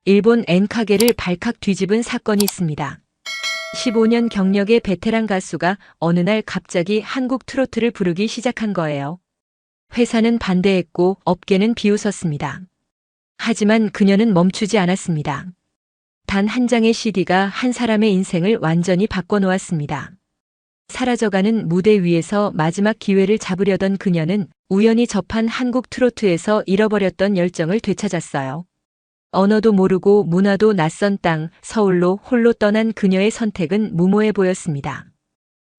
일본 엔카게를 발칵 뒤집은 사건이 있습니다. 15년 경력의 베테랑 가수가 어느 날 갑자기 한국 트로트를 부르기 시작한 거예요. 회사는 반대했고 업계는 비웃었습니다. 하지만 그녀는 멈추지 않았습니다. 단 한 장의 CD가 한 사람의 인생을 완전히 바꿔놓았습니다. 사라져가는 무대 위에서 마지막 기회를 잡으려던 그녀는 우연히 접한 한국 트로트에서 잃어버렸던 열정을 되찾았어요. 언어도 모르고 문화도 낯선 땅, 서울로 홀로 떠난 그녀의 선택은 무모해 보였습니다.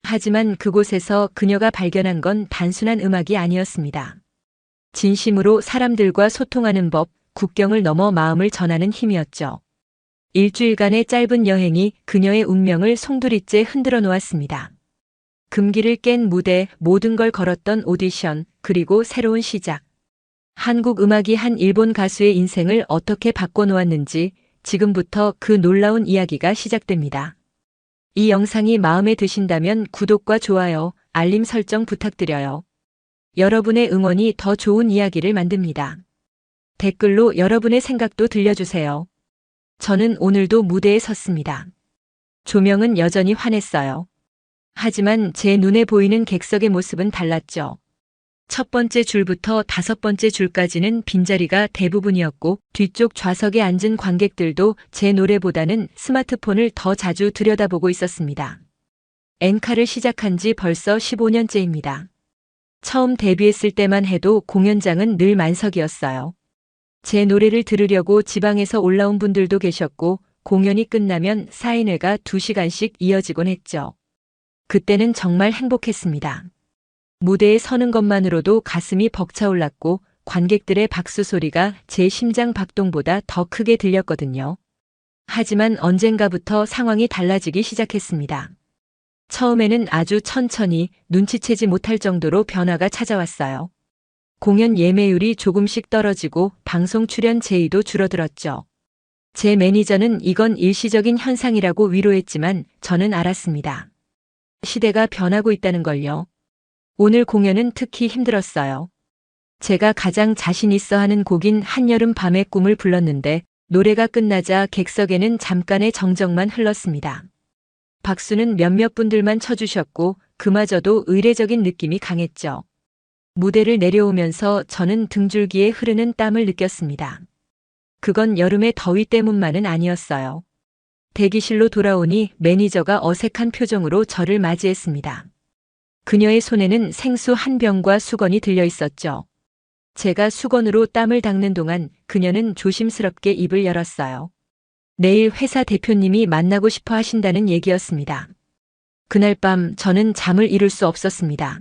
하지만 그곳에서 그녀가 발견한 건 단순한 음악이 아니었습니다. 진심으로 사람들과 소통하는 법, 국경을 넘어 마음을 전하는 힘이었죠. 일주일간의 짧은 여행이 그녀의 운명을 송두리째 흔들어 놓았습니다. 금기를 깬 무대, 모든 걸 걸었던 오디션, 그리고 새로운 시작. 한국 음악이 한 일본 가수의 인생을 어떻게 바꿔놓았는지 지금부터 그 놀라운 이야기가 시작됩니다. 이 영상이 마음에 드신다면 구독과 좋아요, 알림 설정 부탁드려요. 여러분의 응원이 더 좋은 이야기를 만듭니다. 댓글로 여러분의 생각도 들려주세요. 저는 오늘도 무대에 섰습니다. 조명은 여전히 환했어요. 하지만 제 눈에 보이는 객석의 모습은 달랐죠. 첫 번째 줄부터 다섯 번째 줄까지는 빈자리가 대부분이었고 뒤쪽 좌석에 앉은 관객들도 제 노래보다는 스마트폰을 더 자주 들여다보고 있었습니다. 엔카를 시작한 지 벌써 15년째입니다. 처음 데뷔했을 때만 해도 공연장은 늘 만석이었어요. 제 노래를 들으려고 지방에서 올라온 분들도 계셨고 공연이 끝나면 사인회가 2시간씩 이어지곤 했죠. 그때는 정말 행복했습니다. 무대에 서는 것만으로도 가슴이 벅차올랐고 관객들의 박수 소리가 제 심장 박동보다 더 크게 들렸거든요. 하지만 언젠가부터 상황이 달라지기 시작했습니다. 처음에는 아주 천천히 눈치채지 못할 정도로 변화가 찾아왔어요. 공연 예매율이 조금씩 떨어지고 방송 출연 제의도 줄어들었죠. 제 매니저는 이건 일시적인 현상이라고 위로했지만 저는 알았습니다. 시대가 변하고 있다는 걸요. 오늘 공연은 특히 힘들었어요. 제가 가장 자신 있어 하는 곡인 한여름 밤의 꿈을 불렀는데 노래가 끝나자 객석에는 잠깐의 정적만 흘렀습니다. 박수는 몇몇 분들만 쳐주셨고 그마저도 의례적인 느낌이 강했죠. 무대를 내려오면서 저는 등줄기에 흐르는 땀을 느꼈습니다. 그건 여름의 더위 때문만은 아니었어요. 대기실로 돌아오니 매니저가 어색한 표정으로 저를 맞이했습니다. 그녀의 손에는 생수 한 병과 수건이 들려 있었죠. 제가 수건으로 땀을 닦는 동안 그녀는 조심스럽게 입을 열었어요. 내일 회사 대표님이 만나고 싶어 하신다는 얘기였습니다. 그날 밤 저는 잠을 이룰 수 없었습니다.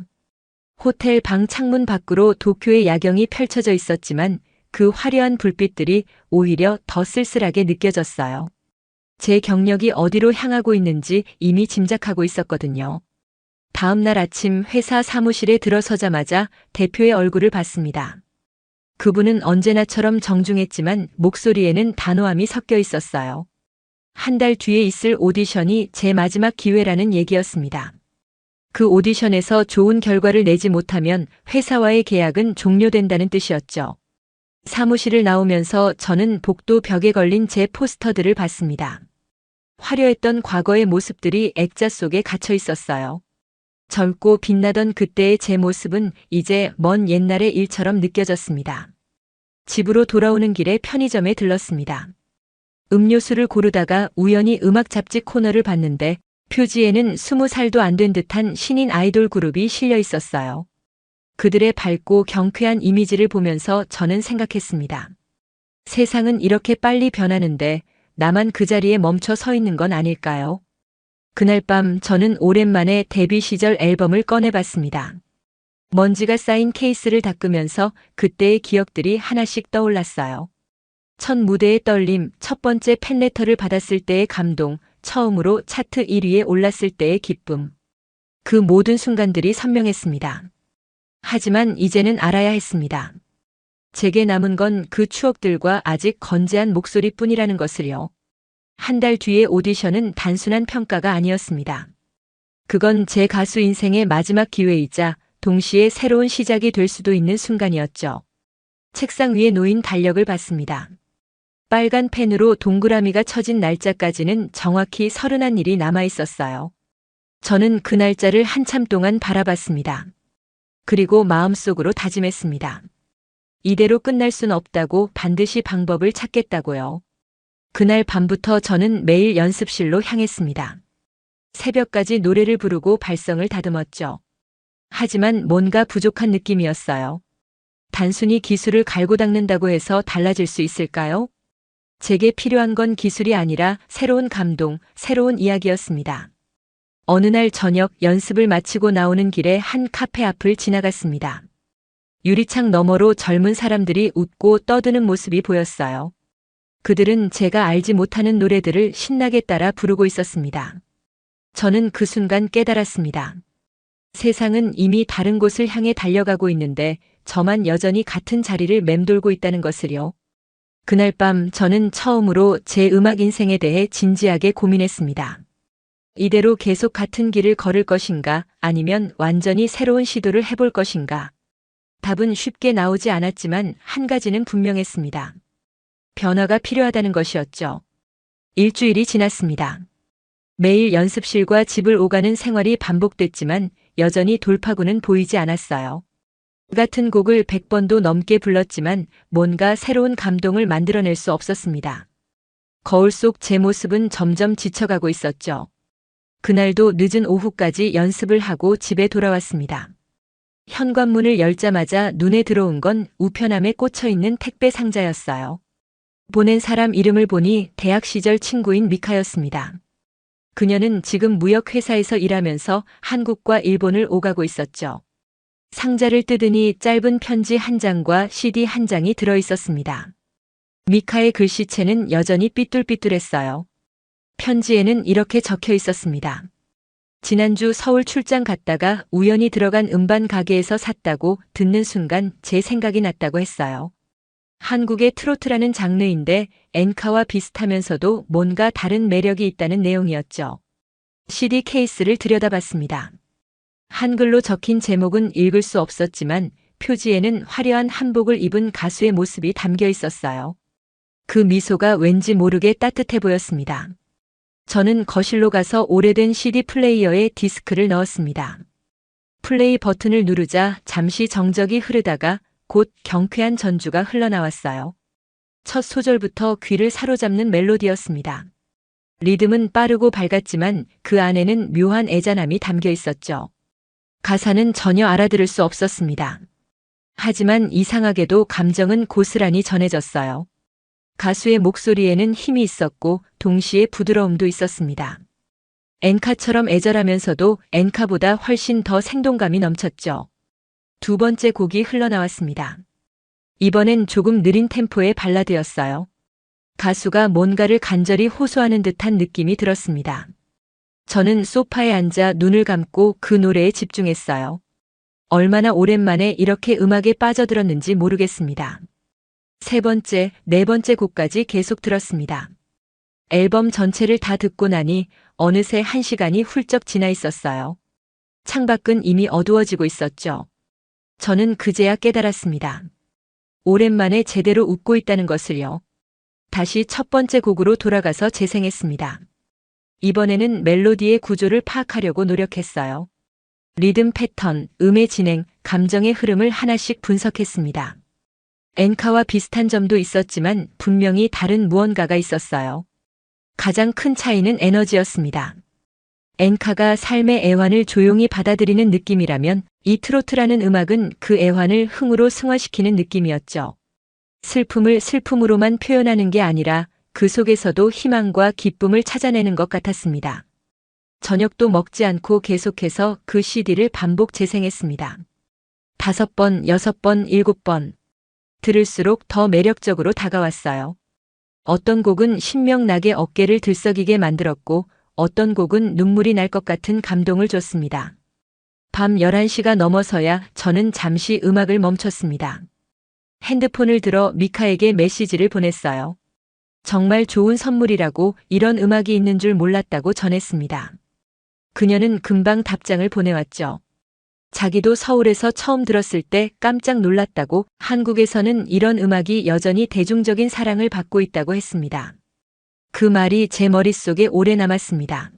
호텔 방 창문 밖으로 도쿄의 야경이 펼쳐져 있었지만 그 화려한 불빛들이 오히려 더 쓸쓸하게 느껴졌어요. 제 경력이 어디로 향하고 있는지 이미 짐작하고 있었거든요. 다음 날 아침 회사 사무실에 들어서자마자 대표의 얼굴을 봤습니다. 그분은 언제나처럼 정중했지만 목소리에는 단호함이 섞여 있었어요. 한 달 뒤에 있을 오디션이 제 마지막 기회라는 얘기였습니다. 그 오디션에서 좋은 결과를 내지 못하면 회사와의 계약은 종료된다는 뜻이었죠. 사무실을 나오면서 저는 복도 벽에 걸린 제 포스터들을 봤습니다. 화려했던 과거의 모습들이 액자 속에 갇혀 있었어요. 젊고 빛나던 그때의 제 모습은 이제 먼 옛날의 일처럼 느껴졌습니다. 집으로 돌아오는 길에 편의점에 들렀습니다. 음료수를 고르다가 우연히 음악 잡지 코너를 봤는데 표지에는 20살도 안 된 듯한 신인 아이돌 그룹이 실려 있었어요. 그들의 밝고 경쾌한 이미지를 보면서 저는 생각했습니다. 세상은 이렇게 빨리 변하는데 나만 그 자리에 멈춰 서 있는 건 아닐까요? 그날 밤 저는 오랜만에 데뷔 시절 앨범을 꺼내봤습니다. 먼지가 쌓인 케이스를 닦으면서 그때의 기억들이 하나씩 떠올랐어요. 첫 무대의 떨림, 첫 번째 팬레터를 받았을 때의 감동, 처음으로 차트 1위에 올랐을 때의 기쁨. 그 모든 순간들이 선명했습니다. 하지만 이제는 알아야 했습니다. 제게 남은 건 그 추억들과 아직 건재한 목소리뿐이라는 것을요. 한 달 뒤의 오디션은 단순한 평가가 아니었습니다. 그건 제 가수 인생의 마지막 기회이자 동시에 새로운 시작이 될 수도 있는 순간이었죠. 책상 위에 놓인 달력을 봤습니다. 빨간 펜으로 동그라미가 쳐진 날짜까지는 정확히 31일이 남아 있었어요. 저는 그 날짜를 한참 동안 바라봤습니다. 그리고 마음속으로 다짐했습니다. 이대로 끝날 순 없다고, 반드시 방법을 찾겠다고요. 그날 밤부터 저는 매일 연습실로 향했습니다. 새벽까지 노래를 부르고 발성을 다듬었죠. 하지만 뭔가 부족한 느낌이었어요. 단순히 기술을 갈고 닦는다고 해서 달라질 수 있을까요? 제게 필요한 건 기술이 아니라 새로운 감동, 새로운 이야기였습니다. 어느 날 저녁 연습을 마치고 나오는 길에 한 카페 앞을 지나갔습니다. 유리창 너머로 젊은 사람들이 웃고 떠드는 모습이 보였어요. 그들은 제가 알지 못하는 노래들을 신나게 따라 부르고 있었습니다. 저는 그 순간 깨달았습니다. 세상은 이미 다른 곳을 향해 달려가고 있는데 저만 여전히 같은 자리를 맴돌고 있다는 것을요. 그날 밤 저는 처음으로 제 음악 인생에 대해 진지하게 고민했습니다. 이대로 계속 같은 길을 걸을 것인가, 아니면 완전히 새로운 시도를 해볼 것인가. 답은 쉽게 나오지 않았지만 한 가지는 분명했습니다. 변화가 필요하다는 것이었죠. 일주일이 지났습니다. 매일 연습실과 집을 오가는 생활이 반복됐지만 여전히 돌파구는 보이지 않았어요. 같은 곡을 100번도 넘게 불렀지만 뭔가 새로운 감동을 만들어낼 수 없었습니다. 거울 속 제 모습은 점점 지쳐가고 있었죠. 그날도 늦은 오후까지 연습을 하고 집에 돌아왔습니다. 현관문을 열자마자 눈에 들어온 건 우편함에 꽂혀있는 택배 상자였어요. 보낸 사람 이름을 보니 대학 시절 친구인 미카였습니다. 그녀는 지금 무역회사에서 일하면서 한국과 일본을 오가고 있었죠. 상자를 뜯으니 짧은 편지 한 장과 CD 한 장이 들어 있었습니다. 미카의 글씨체는 여전히 삐뚤삐뚤했어요. 편지에는 이렇게 적혀 있었습니다. 지난주 서울 출장 갔다가 우연히 들어간 음반 가게에서 샀다고 듣는 순간 제 생각이 났다고 했어요. 한국의 트로트라는 장르인데 엔카와 비슷하면서도 뭔가 다른 매력이 있다는 내용이었죠. CD 케이스를 들여다봤습니다. 한글로 적힌 제목은 읽을 수 없었지만 표지에는 화려한 한복을 입은 가수의 모습이 담겨 있었어요. 그 미소가 왠지 모르게 따뜻해 보였습니다. 저는 거실로 가서 오래된 CD 플레이어에 디스크를 넣었습니다. 플레이 버튼을 누르자 잠시 정적이 흐르다가 곧 경쾌한 전주가 흘러나왔어요. 첫 소절부터 귀를 사로잡는 멜로디였습니다. 리듬은 빠르고 밝았지만 그 안에는 묘한 애잔함이 담겨 있었죠. 가사는 전혀 알아들을 수 없었습니다. 하지만 이상하게도 감정은 고스란히 전해졌어요. 가수의 목소리에는 힘이 있었고 동시에 부드러움도 있었습니다. 엔카처럼 애절하면서도 엔카보다 훨씬 더 생동감이 넘쳤죠. 두 번째 곡이 흘러나왔습니다. 이번엔 조금 느린 템포의 발라드였어요. 가수가 뭔가를 간절히 호소하는 듯한 느낌이 들었습니다. 저는 소파에 앉아 눈을 감고 그 노래에 집중했어요. 얼마나 오랜만에 이렇게 음악에 빠져들었는지 모르겠습니다. 세 번째, 네 번째 곡까지 계속 들었습니다. 앨범 전체를 다 듣고 나니 어느새 1시간이 훌쩍 지나 있었어요. 창밖은 이미 어두워지고 있었죠. 저는 그제야 깨달았습니다. 오랜만에 제대로 웃고 있다는 것을요. 다시 첫 번째 곡으로 돌아가서 재생했습니다. 이번에는 멜로디의 구조를 파악하려고 노력했어요. 리듬 패턴, 음의 진행, 감정의 흐름을 하나씩 분석했습니다. 엔카와 비슷한 점도 있었지만 분명히 다른 무언가가 있었어요. 가장 큰 차이는 에너지였습니다. 엔카가 삶의 애환을 조용히 받아들이는 느낌이라면 이 트로트라는 음악은 그 애환을 흥으로 승화시키는 느낌이었죠. 슬픔을 슬픔으로만 표현하는 게 아니라 그 속에서도 희망과 기쁨을 찾아내는 것 같았습니다. 저녁도 먹지 않고 계속해서 그 CD를 반복 재생했습니다. 5번, 6번, 7번. 들을수록 더 매력적으로 다가왔어요. 어떤 곡은 신명나게 어깨를 들썩이게 만들었고 어떤 곡은 눈물이 날 것 같은 감동을 줬습니다. 밤 11시가 넘어서야 저는 잠시 음악을 멈췄습니다. 핸드폰을 들어 미카에게 메시지를 보냈어요. 정말 좋은 선물이라고, 이런 음악이 있는 줄 몰랐다고 전했습니다. 그녀는 금방 답장을 보내왔죠. 자기도 서울에서 처음 들었을 때 깜짝 놀랐다고, 한국에서는 이런 음악이 여전히 대중적인 사랑을 받고 있다고 했습니다. 그 말이 제 머릿속에 오래 남았습니다.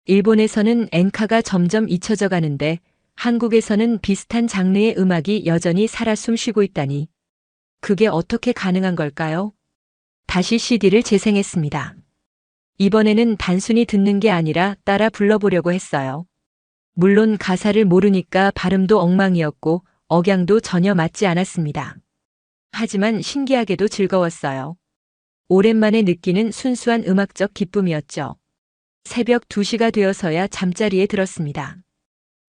일본에서는 엔카가 점점 잊혀져 가는데 한국에서는 비슷한 장르의 음악이 여전히 살아 숨쉬고 있다니. 그게 어떻게 가능한 걸까요? 다시 CD를 재생했습니다. 이번에는 단순히 듣는 게 아니라 따라 불러보려고 했어요. 물론 가사를 모르니까 발음도 엉망이었고 억양도 전혀 맞지 않았습니다. 하지만 신기하게도 즐거웠어요. 오랜만에 느끼는 순수한 음악적 기쁨이었죠. 새벽 2시가 되어서야 잠자리에 들었습니다.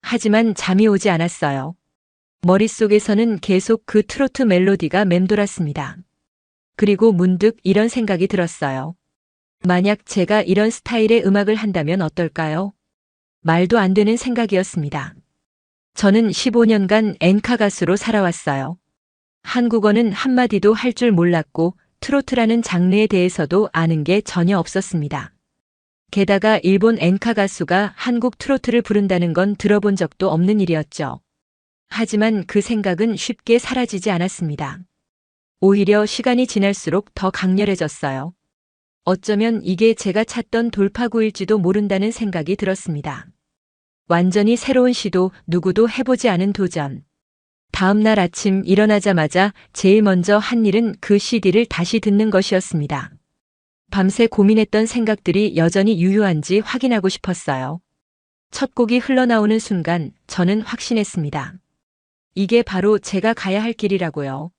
하지만 잠이 오지 않았어요. 머릿속에서는 계속 그 트로트 멜로디가 맴돌았습니다. 그리고 문득 이런 생각이 들었어요. 만약 제가 이런 스타일의 음악을 한다면 어떨까요? 말도 안 되는 생각이었습니다. 저는 15년간 엔카 가수로 살아왔어요. 한국어는 한마디도 할 줄 몰랐고 트로트라는 장르에 대해서도 아는 게 전혀 없었습니다. 게다가 일본 엔카 가수가 한국 트로트를 부른다는 건 들어본 적도 없는 일이었죠. 하지만 그 생각은 쉽게 사라지지 않았습니다. 오히려 시간이 지날수록 더 강렬해졌어요. 어쩌면 이게 제가 찾던 돌파구일지도 모른다는 생각이 들었습니다. 완전히 새로운 시도, 누구도 해보지 않은 도전. 다음 날 아침 일어나자마자 제일 먼저 한 일은 그 CD를 다시 듣는 것이었습니다. 밤새 고민했던 생각들이 여전히 유효한지 확인하고 싶었어요. 첫 곡이 흘러나오는 순간 저는 확신했습니다. 이게 바로 제가 가야 할 길이라고요.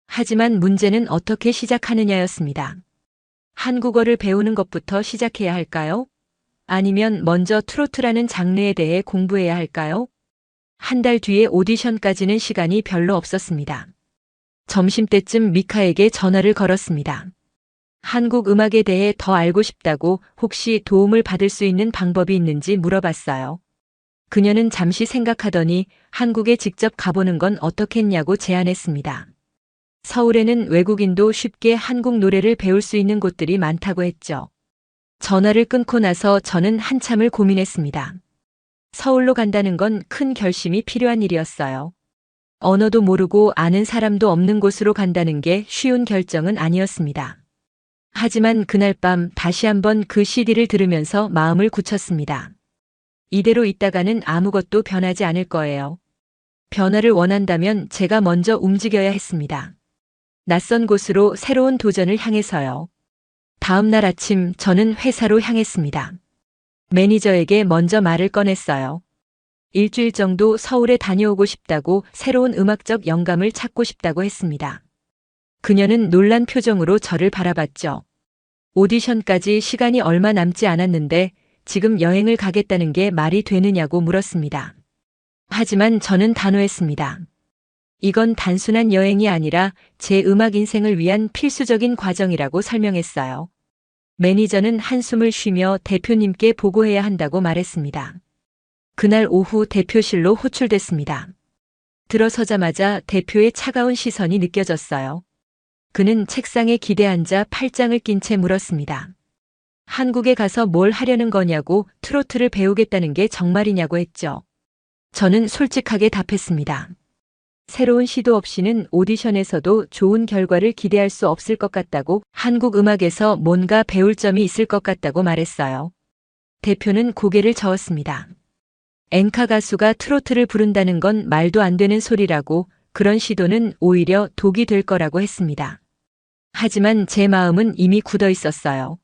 하지만 문제는 어떻게 시작하느냐였습니다. 한국어를 배우는 것부터 시작해야 할까요? 아니면 먼저 트로트라는 장르에 대해 공부해야 할까요? 한 달 뒤에 오디션까지는 시간이 별로 없었습니다. 점심때쯤 미카에게 전화를 걸었습니다. 한국 음악에 대해 더 알고 싶다고, 혹시 도움을 받을 수 있는 방법이 있는지 물어봤어요. 그녀는 잠시 생각하더니 한국에 직접 가보는 건 어떻겠냐고 제안했습니다. 서울에는 외국인도 쉽게 한국 노래를 배울 수 있는 곳들이 많다고 했죠. 전화를 끊고 나서 저는 한참을 고민했습니다. 서울로 간다는 건 큰 결심이 필요한 일이었어요. 언어도 모르고 아는 사람도 없는 곳으로 간다는 게 쉬운 결정은 아니었습니다. 하지만 그날 밤 다시 한번 그 CD를 들으면서 마음을 굳혔습니다. 이대로 있다가는 아무것도 변하지 않을 거예요. 변화를 원한다면 제가 먼저 움직여야 했습니다. 낯선 곳으로 새로운 도전을 향해서요. 다음 날 아침 저는 회사로 향했습니다. 매니저에게 먼저 말을 꺼냈어요. 일주일 정도 서울에 다녀오고 싶다고, 새로운 음악적 영감을 찾고 싶다고 했습니다. 그녀는 놀란 표정으로 저를 바라봤죠. 오디션까지 시간이 얼마 남지 않았는데 지금 여행을 가겠다는 게 말이 되느냐고 물었습니다. 하지만 저는 단호했습니다. 이건 단순한 여행이 아니라 제 음악 인생을 위한 필수적인 과정이라고 설명했어요. 매니저는 한숨을 쉬며 대표님께 보고해야 한다고 말했습니다. 그날 오후 대표실로 호출됐습니다. 들어서자마자 대표의 차가운 시선이 느껴졌어요. 그는 책상에 기대 앉아 팔짱을 낀 채 물었습니다. 한국에 가서 뭘 하려는 거냐고, 트로트를 배우겠다는 게 정말이냐고 했죠. 저는 솔직하게 답했습니다. 새로운 시도 없이는 오디션에서도 좋은 결과를 기대할 수 없을 것 같다고, 한국 음악에서 뭔가 배울 점이 있을 것 같다고 말했어요. 대표는 고개를 저었습니다. 엔카 가수가 트로트를 부른다는 건 말도 안 되는 소리라고, 그런 시도는 오히려 독이 될 거라고 했습니다. 하지만 제 마음은 이미 굳어 있었어요.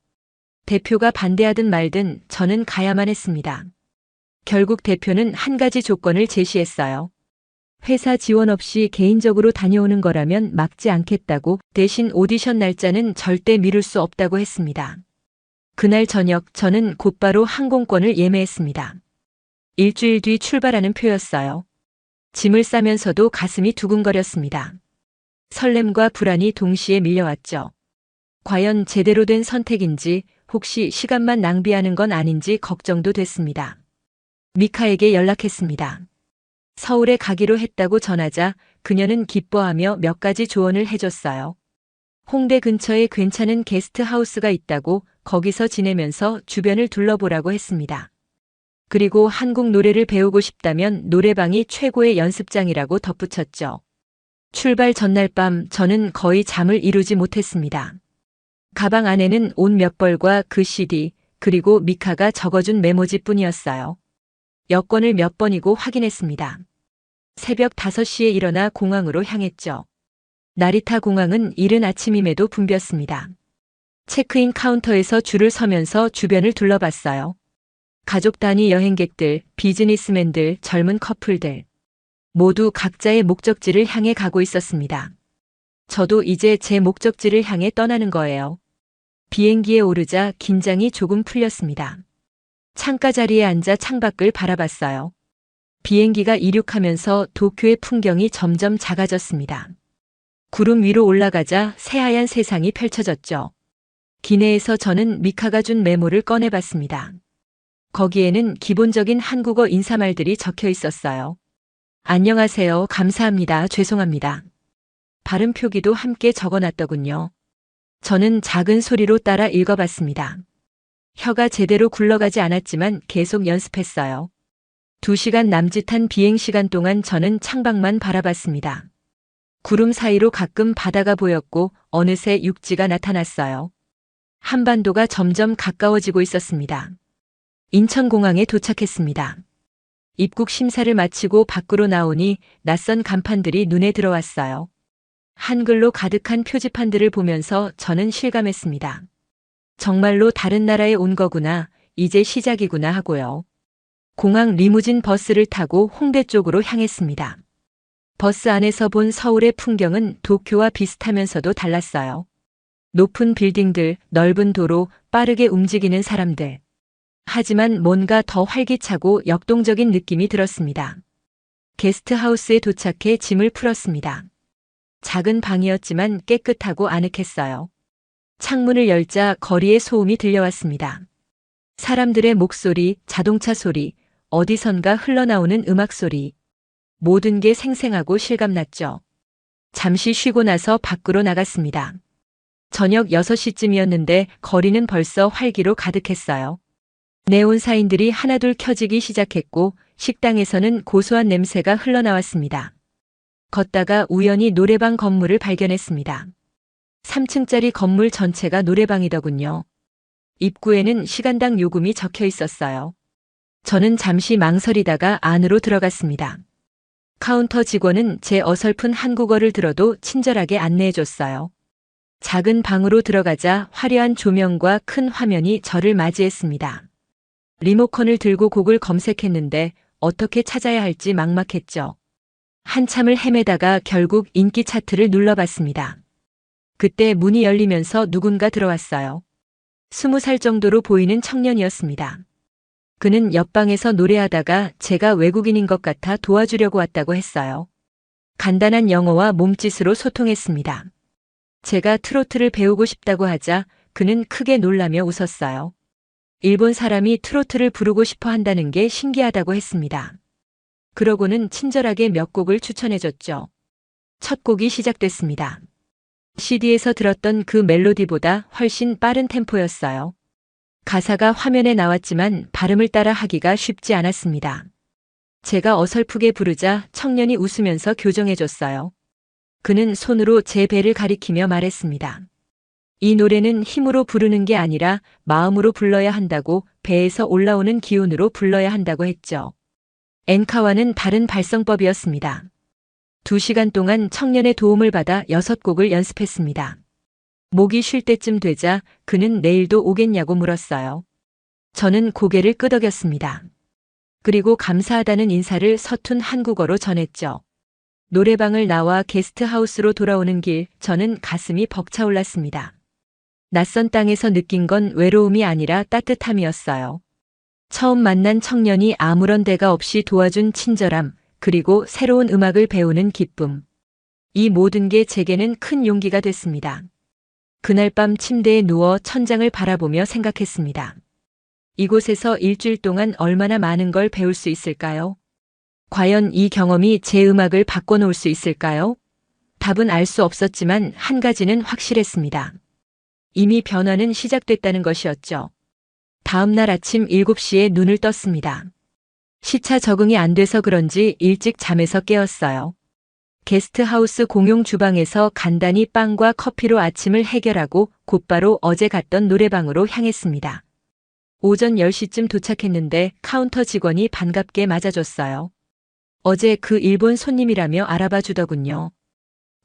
대표가 반대하든 말든 저는 가야만 했습니다. 결국 대표는 한 가지 조건을 제시했어요. 회사 지원 없이 개인적으로 다녀오는 거라면 막지 않겠다고, 대신 오디션 날짜는 절대 미룰 수 없다고 했습니다. 그날 저녁 저는 곧바로 항공권을 예매했습니다. 일주일 뒤 출발하는 표였어요. 짐을 싸면서도 가슴이 두근거렸습니다. 설렘과 불안이 동시에 밀려왔죠. 과연 제대로 된 선택인지, 혹시 시간만 낭비하는 건 아닌지 걱정도 됐습니다. 미카에게 연락했습니다. 서울에 가기로 했다고 전하자 그녀는 기뻐하며 몇 가지 조언을 해줬어요. 홍대 근처에 괜찮은 게스트 하우스가 있다고, 거기서 지내면서 주변을 둘러보라고 했습니다. 그리고 한국 노래를 배우고 싶다면 노래방이 최고의 연습장이라고 덧붙였죠. 출발 전날 밤 저는 거의 잠을 이루지 못했습니다. 가방 안에는 옷 몇 벌과 그 CD, 그리고 미카가 적어준 메모지뿐이었어요. 여권을 몇 번이고 확인했습니다. 새벽 5시에 일어나 공항으로 향했죠. 나리타 공항은 이른 아침임에도 붐볐습니다. 체크인 카운터에서 줄을 서면서 주변을 둘러봤어요. 가족 단위 여행객들, 비즈니스맨들, 젊은 커플들. 모두 각자의 목적지를 향해 가고 있었습니다. 저도 이제 제 목적지를 향해 떠나는 거예요. 비행기에 오르자 긴장이 조금 풀렸습니다. 창가 자리에 앉아 창밖을 바라봤어요. 비행기가 이륙하면서 도쿄의 풍경이 점점 작아졌습니다. 구름 위로 올라가자 새하얀 세상이 펼쳐졌죠. 기내에서 저는 미카가 준 메모를 꺼내봤습니다. 거기에는 기본적인 한국어 인사말들이 적혀 있었어요. 안녕하세요, 감사합니다, 죄송합니다. 발음 표기도 함께 적어놨더군요. 저는 작은 소리로 따라 읽어봤습니다. 혀가 제대로 굴러가지 않았지만 계속 연습했어요. 2시간 남짓한 비행 시간 동안 저는 창밖만 바라봤습니다. 구름 사이로 가끔 바다가 보였고 어느새 육지가 나타났어요. 한반도가 점점 가까워지고 있었습니다. 인천공항에 도착했습니다. 입국 심사를 마치고 밖으로 나오니 낯선 간판들이 눈에 들어왔어요. 한글로 가득한 표지판들을 보면서 저는 실감했습니다. 정말로 다른 나라에 온 거구나, 이제 시작이구나 하고요. 공항 리무진 버스를 타고 홍대 쪽으로 향했습니다. 버스 안에서 본 서울의 풍경은 도쿄와 비슷하면서도 달랐어요. 높은 빌딩들, 넓은 도로, 빠르게 움직이는 사람들. 하지만 뭔가 더 활기차고 역동적인 느낌이 들었습니다. 게스트하우스에 도착해 짐을 풀었습니다. 작은 방이었지만 깨끗하고 아늑했어요. 창문을 열자 거리의 소음이 들려왔습니다. 사람들의 목소리, 자동차 소리, 어디선가 흘러나오는 음악 소리. 모든 게 생생하고 실감났죠. 잠시 쉬고 나서 밖으로 나갔습니다. 저녁 6시쯤이었는데 거리는 벌써 활기로 가득했어요. 네온 사인들이 하나둘 켜지기 시작했고 식당에서는 고소한 냄새가 흘러나왔습니다. 걷다가 우연히 노래방 건물을 발견했습니다. 3층짜리 건물 전체가 노래방이더군요. 입구에는 시간당 요금이 적혀 있었어요. 저는 잠시 망설이다가 안으로 들어갔습니다. 카운터 직원은 제 어설픈 한국어를 들어도 친절하게 안내해줬어요. 작은 방으로 들어가자 화려한 조명과 큰 화면이 저를 맞이했습니다. 리모컨을 들고 곡을 검색했는데 어떻게 찾아야 할지 막막했죠. 한참을 헤매다가 결국 인기 차트를 눌러봤습니다. 그때 문이 열리면서 누군가 들어왔어요. 20살 정도로 보이는 청년이었습니다. 그는 옆방에서 노래하다가 제가 외국인인 것 같아 도와주려고 왔다고 했어요. 간단한 영어와 몸짓으로 소통했습니다. 제가 트로트를 배우고 싶다고 하자 그는 크게 놀라며 웃었어요. 일본 사람이 트로트를 부르고 싶어 한다는 게 신기하다고 했습니다. 그러고는 친절하게 몇 곡을 추천해줬죠. 첫 곡이 시작됐습니다. CD에서 들었던 그 멜로디보다 훨씬 빠른 템포였어요. 가사가 화면에 나왔지만 발음을 따라 하기가 쉽지 않았습니다. 제가 어설프게 부르자 청년이 웃으면서 교정해줬어요. 그는 손으로 제 배를 가리키며 말했습니다. 이 노래는 힘으로 부르는 게 아니라 마음으로 불러야 한다고, 배에서 올라오는 기운으로 불러야 한다고 했죠. 엔카와는 다른 발성법이었습니다. 2시간 동안 청년의 도움을 받아 6곡을 연습했습니다. 목이 쉴 때쯤 되자 그는 내일도 오겠냐고 물었어요. 저는 고개를 끄덕였습니다. 그리고 감사하다는 인사를 서툰 한국어로 전했죠. 노래방을 나와 게스트하우스로 돌아오는 길, 저는 가슴이 벅차올랐습니다. 낯선 땅에서 느낀 건 외로움이 아니라 따뜻함이었어요. 처음 만난 청년이 아무런 대가 없이 도와준 친절함, 그리고 새로운 음악을 배우는 기쁨. 이 모든 게 제게는 큰 용기가 됐습니다. 그날 밤 침대에 누워 천장을 바라보며 생각했습니다. 이곳에서 일주일 동안 얼마나 많은 걸 배울 수 있을까요? 과연 이 경험이 제 음악을 바꿔놓을 수 있을까요? 답은 알 수 없었지만 한 가지는 확실했습니다. 이미 변화는 시작됐다는 것이었죠. 다음 날 아침 7시에 눈을 떴습니다. 시차 적응이 안 돼서 그런지 일찍 잠에서 깨었어요. 게스트하우스 공용 주방에서 간단히 빵과 커피로 아침을 해결하고 곧바로 어제 갔던 노래방으로 향했습니다. 오전 10시쯤 도착했는데 카운터 직원이 반갑게 맞아줬어요. 어제 그 일본 손님이라며 알아봐 주더군요.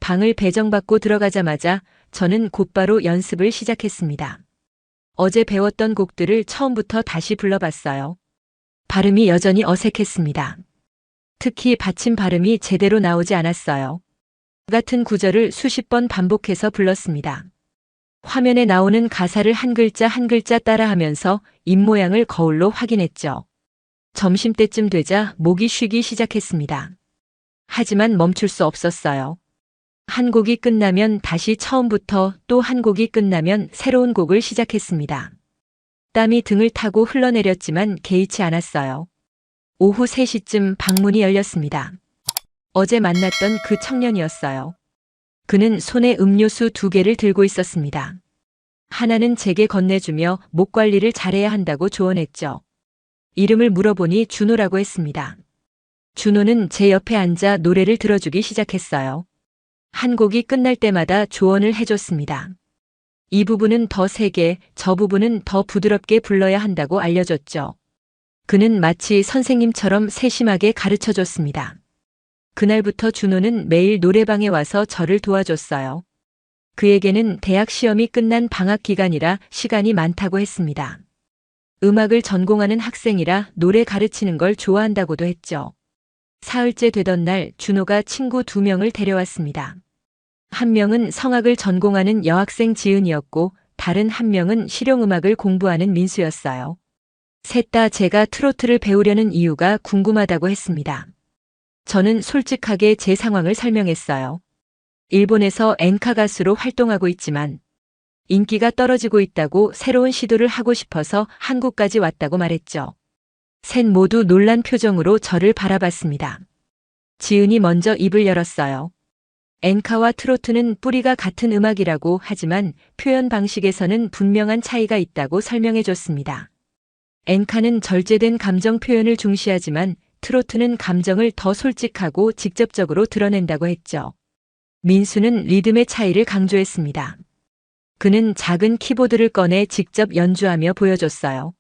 방을 배정받고 들어가자마자 저는 곧바로 연습을 시작했습니다. 어제 배웠던 곡들을 처음부터 다시 불러봤어요. 발음이 여전히 어색했습니다. 특히 받침 발음이 제대로 나오지 않았어요. 같은 구절을 수십 번 반복해서 불렀습니다. 화면에 나오는 가사를 한 글자 한 글자 따라하면서 입모양을 거울로 확인했죠. 점심때쯤 되자 목이 쉬기 시작했습니다. 하지만 멈출 수 없었어요. 한 곡이 끝나면 다시 처음부터 또 한 곡이 끝나면 새로운 곡을 시작했습니다. 땀이 등을 타고 흘러내렸지만 개의치 않았어요. 오후 3시쯤 방문이 열렸습니다. 어제 만났던 그 청년이었어요. 그는 손에 음료수 2개를 들고 있었습니다. 하나는 제게 건네주며 목 관리를 잘해야 한다고 조언했죠. 이름을 물어보니 준호라고 했습니다. 준호는 제 옆에 앉아 노래를 들어주기 시작했어요. 한 곡이 끝날 때마다 조언을 해줬습니다. 이 부분은 더 세게, 저 부분은 더 부드럽게 불러야 한다고 알려줬죠. 그는 마치 선생님처럼 세심하게 가르쳐줬습니다. 그날부터 준호는 매일 노래방에 와서 저를 도와줬어요. 그에게는 대학 시험이 끝난 방학 기간이라 시간이 많다고 했습니다. 음악을 전공하는 학생이라 노래 가르치는 걸 좋아한다고도 했죠. 사흘째 되던 날 준호가 친구 2명을 데려왔습니다. 한 명은 성악을 전공하는 여학생 지은이었고 다른 한 명은 실용음악을 공부하는 민수였어요. 셋 다 제가 트로트를 배우려는 이유가 궁금하다고 했습니다. 저는 솔직하게 제 상황을 설명했어요. 일본에서 엔카 가수로 활동하고 있지만 인기가 떨어지고 있다고 새로운 시도를 하고 싶어서 한국까지 왔다고 말했죠. 셋 모두 놀란 표정으로 저를 바라봤습니다. 지은이 먼저 입을 열었어요. 엔카와 트로트는 뿌리가 같은 음악이라고 하지만 표현 방식에서는 분명한 차이가 있다고 설명해 줬습니다. 엔카는 절제된 감정 표현을 중시하지만 트로트는 감정을 더 솔직하고 직접적으로 드러낸다고 했죠. 민수는 리듬의 차이를 강조했습니다. 그는 작은 키보드를 꺼내 직접 연주하며 보여줬어요.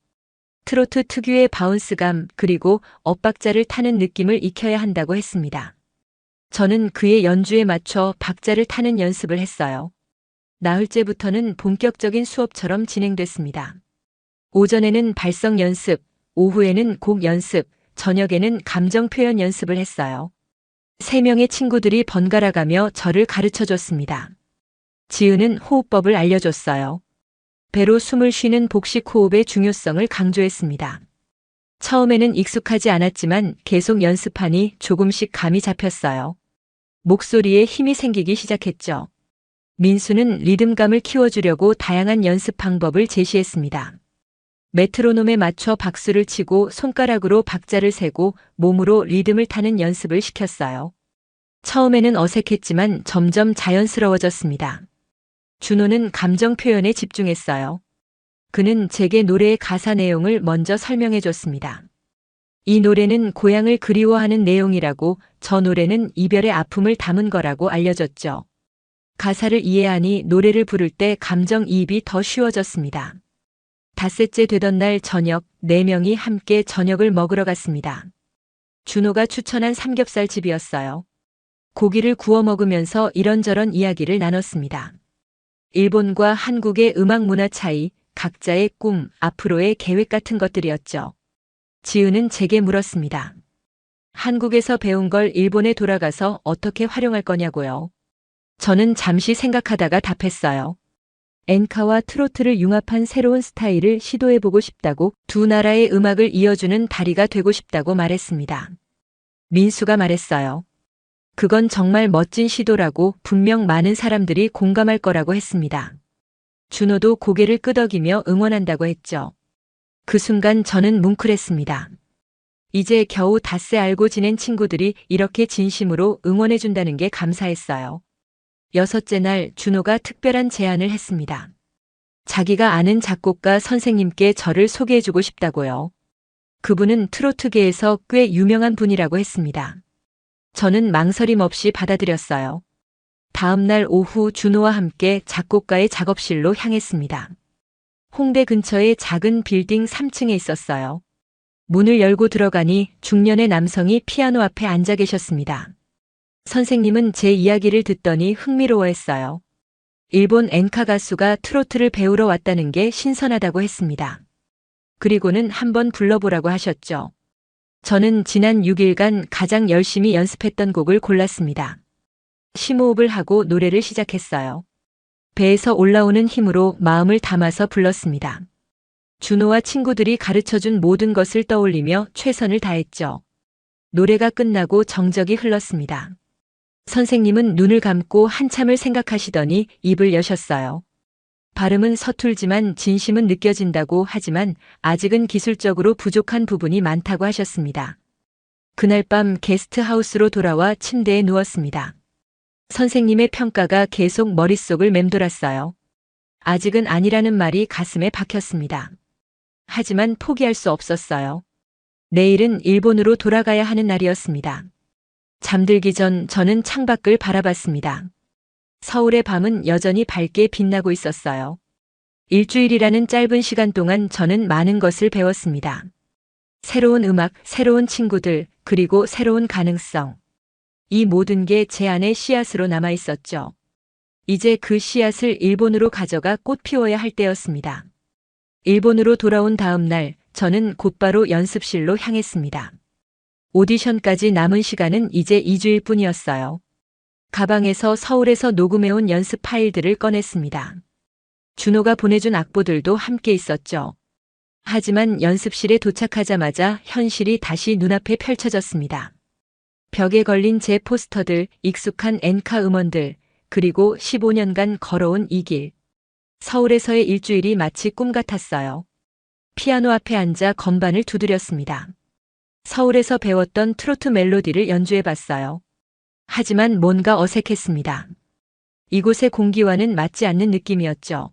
트로트 특유의 바운스감 그리고 엇박자를 타는 느낌을 익혀야 한다고 했습니다. 저는 그의 연주에 맞춰 박자를 타는 연습을 했어요. 나흘째부터는 본격적인 수업처럼 진행됐습니다. 오전에는 발성 연습, 오후에는 곡 연습, 저녁에는 감정 표현 연습을 했어요. 3명의 친구들이 번갈아가며 저를 가르쳐줬습니다. 지은은 호흡법을 알려줬어요. 배로 숨을 쉬는 복식 호흡의 중요성을 강조했습니다. 처음에는 익숙하지 않았지만 계속 연습하니 조금씩 감이 잡혔어요. 목소리에 힘이 생기기 시작했죠. 민수는 리듬감을 키워주려고 다양한 연습 방법을 제시했습니다. 메트로놈에 맞춰 박수를 치고 손가락으로 박자를 세고 몸으로 리듬을 타는 연습을 시켰어요. 처음에는 어색했지만 점점 자연스러워졌습니다. 준호는 감정 표현에 집중했어요. 그는 제게 노래의 가사 내용을 먼저 설명해 줬습니다. 이 노래는 고향을 그리워하는 내용이라고, 저 노래는 이별의 아픔을 담은 거라고 알려줬죠. 가사를 이해하니 노래를 부를 때 감정이입이 더 쉬워졌습니다. 닷새째 되던 날 저녁 4명이 함께 저녁을 먹으러 갔습니다. 준호가 추천한 삼겹살 집이었어요. 고기를 구워 먹으면서 이런저런 이야기를 나눴습니다. 일본과 한국의 음악 문화 차이, 각자의 꿈, 앞으로의 계획 같은 것들이었죠. 지은은 제게 물었습니다. 한국에서 배운 걸 일본에 돌아가서 어떻게 활용할 거냐고요. 저는 잠시 생각하다가 답했어요. 엔카와 트로트를 융합한 새로운 스타일을 시도해보고 싶다고, 두 나라의 음악을 이어주는 다리가 되고 싶다고 말했습니다. 민수가 말했어요. 그건 정말 멋진 시도라고, 분명 많은 사람들이 공감할 거라고 했습니다. 준호도 고개를 끄덕이며 응원한다고 했죠. 그 순간 저는 뭉클했습니다. 이제 겨우 닷새 알고 지낸 친구들이 이렇게 진심으로 응원해준다는 게 감사했어요. 6째 날 준호가 특별한 제안을 했습니다. 자기가 아는 작곡가 선생님께 저를 소개해주고 싶다고요. 그분은 트로트계에서 꽤 유명한 분이라고 했습니다. 저는 망설임 없이 받아들였어요. 다음 날 오후 준호와 함께 작곡가의 작업실로 향했습니다. 홍대 근처의 작은 빌딩 3층에 있었어요. 문을 열고 들어가니 중년의 남성이 피아노 앞에 앉아 계셨습니다. 선생님은 제 이야기를 듣더니 흥미로워했어요. 일본 엔카 가수가 트로트를 배우러 왔다는 게 신선하다고 했습니다. 그리고는 한번 불러보라고 하셨죠. 저는 지난 6일간 가장 열심히 연습했던 곡을 골랐습니다. 심호흡을 하고 노래를 시작했어요. 배에서 올라오는 힘으로 마음을 담아서 불렀습니다. 준호와 친구들이 가르쳐준 모든 것을 떠올리며 최선을 다했죠. 노래가 끝나고 정적이 흘렀습니다. 선생님은 눈을 감고 한참을 생각하시더니 입을 여셨어요. 발음은 서툴지만 진심은 느껴진다고 하지만 아직은 기술적으로 부족한 부분이 많다고 하셨습니다. 그날 밤 게스트하우스로 돌아와 침대에 누웠습니다. 선생님의 평가가 계속 머릿속을 맴돌았어요. 아직은 아니라는 말이 가슴에 박혔습니다. 하지만 포기할 수 없었어요. 내일은 일본으로 돌아가야 하는 날이었습니다. 잠들기 전 저는 창밖을 바라봤습니다. 서울의 밤은 여전히 밝게 빛나고 있었어요. 일주일이라는 짧은 시간 동안 저는 많은 것을 배웠습니다. 새로운 음악, 새로운 친구들, 그리고 새로운 가능성. 이 모든 게 제 안에 씨앗으로 남아 있었죠. 이제 그 씨앗을 일본으로 가져가 꽃 피워야 할 때였습니다. 일본으로 돌아온 다음 날, 저는 곧바로 연습실로 향했습니다. 오디션까지 남은 시간은 이제 2주일 뿐이었어요. 가방에서 서울에서 녹음해온 연습 파일들을 꺼냈습니다. 준호가 보내준 악보들도 함께 있었죠. 하지만 연습실에 도착하자마자 현실이 다시 눈앞에 펼쳐졌습니다. 벽에 걸린 제 포스터들, 익숙한 엔카 음원들, 그리고 15년간 걸어온 이 길. 서울에서의 일주일이 마치 꿈 같았어요. 피아노 앞에 앉아 건반을 두드렸습니다. 서울에서 배웠던 트로트 멜로디를 연주해봤어요. 하지만 뭔가 어색했습니다. 이곳의 공기와는 맞지 않는 느낌이었죠.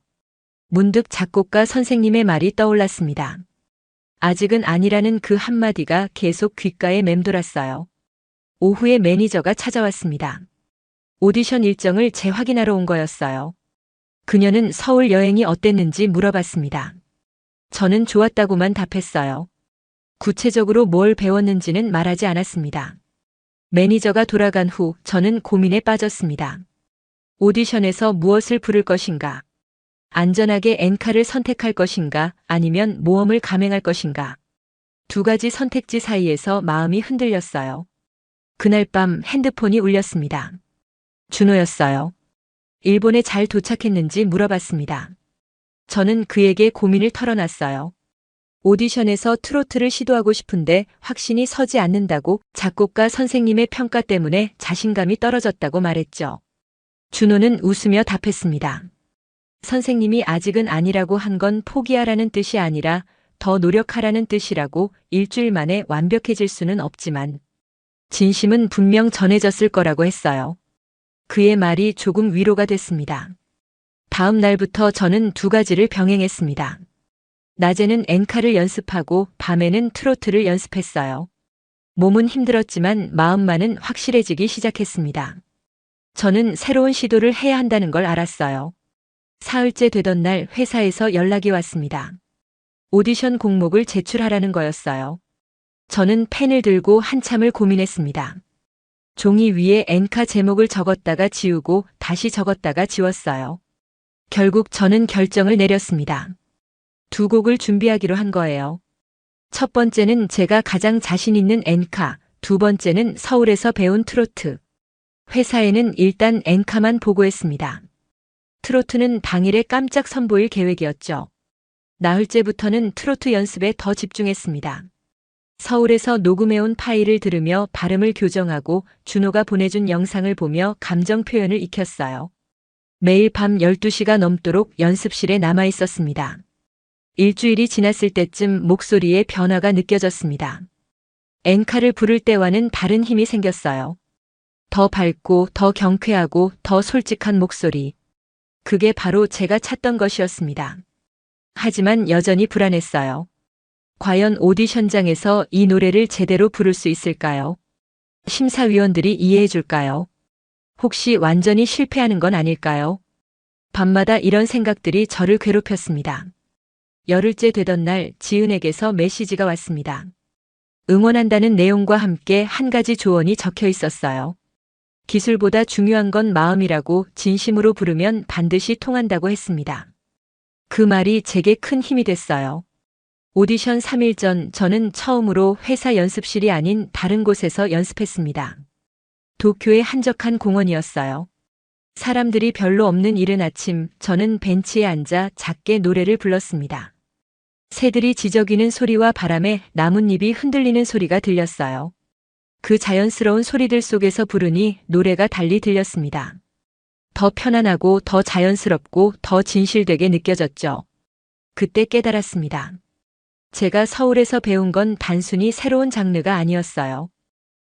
문득 작곡가 선생님의 말이 떠올랐습니다. 아직은 아니라는 그 한마디가 계속 귓가에 맴돌았어요. 오후에 매니저가 찾아왔습니다. 오디션 일정을 재확인하러 온 거였어요. 그녀는 서울 여행이 어땠는지 물어봤습니다. 저는 좋았다고만 답했어요. 구체적으로 뭘 배웠는지는 말하지 않았습니다. 매니저가 돌아간 후 저는 고민에 빠졌습니다. 오디션에서 무엇을 부를 것인가? 안전하게 엔카를 선택할 것인가? 아니면 모험을 감행할 것인가? 두 가지 선택지 사이에서 마음이 흔들렸어요. 그날 밤 핸드폰이 울렸습니다. 준호였어요. 일본에 잘 도착했는지 물어봤습니다. 저는 그에게 고민을 털어놨어요. 오디션에서 트로트를 시도하고 싶은데 확신이 서지 않는다고, 작곡가 선생님의 평가 때문에 자신감이 떨어졌다고 말했죠. 준호는 웃으며 답했습니다. 선생님이 아직은 아니라고 한 건 포기하라는 뜻이 아니라 더 노력하라는 뜻이라고. 일주일 만에 완벽해질 수는 없지만 진심은 분명 전해졌을 거라고 했어요. 그의 말이 조금 위로가 됐습니다. 다음 날부터 저는 두 가지를 병행했습니다. 낮에는 엔카를 연습하고 밤에는 트로트를 연습했어요. 몸은 힘들었지만 마음만은 확실해지기 시작했습니다. 저는 새로운 시도를 해야 한다는 걸 알았어요. 사흘째 되던 날 회사에서 연락이 왔습니다. 오디션 곡목을 제출하라는 거였어요. 저는 펜을 들고 한참을 고민했습니다. 종이 위에 엔카 제목을 적었다가 지우고 다시 적었다가 지웠어요. 결국 저는 결정을 내렸습니다. 두 곡을 준비하기로 한 거예요. 첫 번째는 제가 가장 자신 있는 엔카, 두 번째는 서울에서 배운 트로트. 회사에는 일단 엔카만 보고했습니다. 트로트는 당일에 깜짝 선보일 계획이었죠. 나흘째부터는 트로트 연습에 더 집중했습니다. 서울에서 녹음해온 파일을 들으며 발음을 교정하고 준호가 보내준 영상을 보며 감정 표현을 익혔어요. 매일 밤 12시가 넘도록 연습실에 남아 있었습니다. 일주일이 지났을 때쯤 목소리에 변화가 느껴졌습니다. 엔카를 부를 때와는 다른 힘이 생겼어요. 더 밝고 더 경쾌하고 더 솔직한 목소리. 그게 바로 제가 찾던 것이었습니다. 하지만 여전히 불안했어요. 과연 오디션장에서 이 노래를 제대로 부를 수 있을까요? 심사위원들이 이해해 줄까요? 혹시 완전히 실패하는 건 아닐까요? 밤마다 이런 생각들이 저를 괴롭혔습니다. 열흘째 되던 날 지은에게서 메시지가 왔습니다. 응원한다는 내용과 함께 한 가지 조언이 적혀 있었어요. 기술보다 중요한 건 마음이라고, 진심으로 부르면 반드시 통한다고 했습니다. 그 말이 제게 큰 힘이 됐어요. 오디션 3일 전 저는 처음으로 회사 연습실이 아닌 다른 곳에서 연습했습니다. 도쿄의 한적한 공원이었어요. 사람들이 별로 없는 이른 아침, 저는 벤치에 앉아 작게 노래를 불렀습니다. 새들이 지저귀는 소리와 바람에 나뭇잎이 흔들리는 소리가 들렸어요. 그 자연스러운 소리들 속에서 부르니 노래가 달리 들렸습니다. 더 편안하고 더 자연스럽고 더 진실되게 느껴졌죠. 그때 깨달았습니다. 제가 서울에서 배운 건 단순히 새로운 장르가 아니었어요.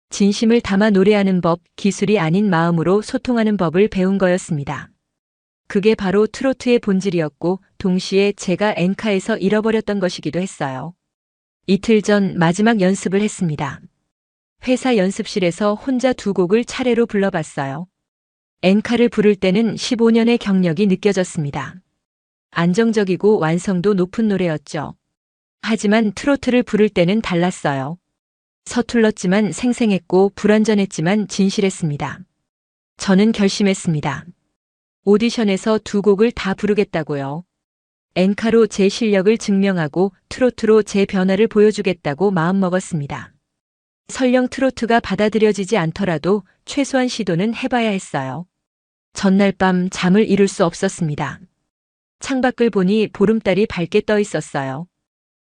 진심을 담아 노래하는 법, 기술이 아닌 마음으로 소통하는 법을 배운 거였습니다. 그게 바로 트로트의 본질이었고 동시에 제가 엔카에서 잃어버렸던 것이기도 했어요. 이틀 전 마지막 연습을 했습니다. 회사 연습실에서 혼자 두 곡을 차례로 불러봤어요. 엔카를 부를 때는 15년의 경력이 느껴졌습니다. 안정적이고 완성도 높은 노래였죠. 하지만 트로트를 부를 때는 달랐어요. 서툴렀지만 생생했고 불완전했지만 진실했습니다. 저는 결심했습니다. 오디션에서 두 곡을 다 부르겠다고요. 엔카로 제 실력을 증명하고 트로트로 제 변화를 보여주겠다고 마음먹었습니다. 설령 트로트가 받아들여지지 않더라도 최소한 시도는 해봐야 했어요. 전날 밤 잠을 이룰 수 없었습니다. 창밖을 보니 보름달이 밝게 떠 있었어요.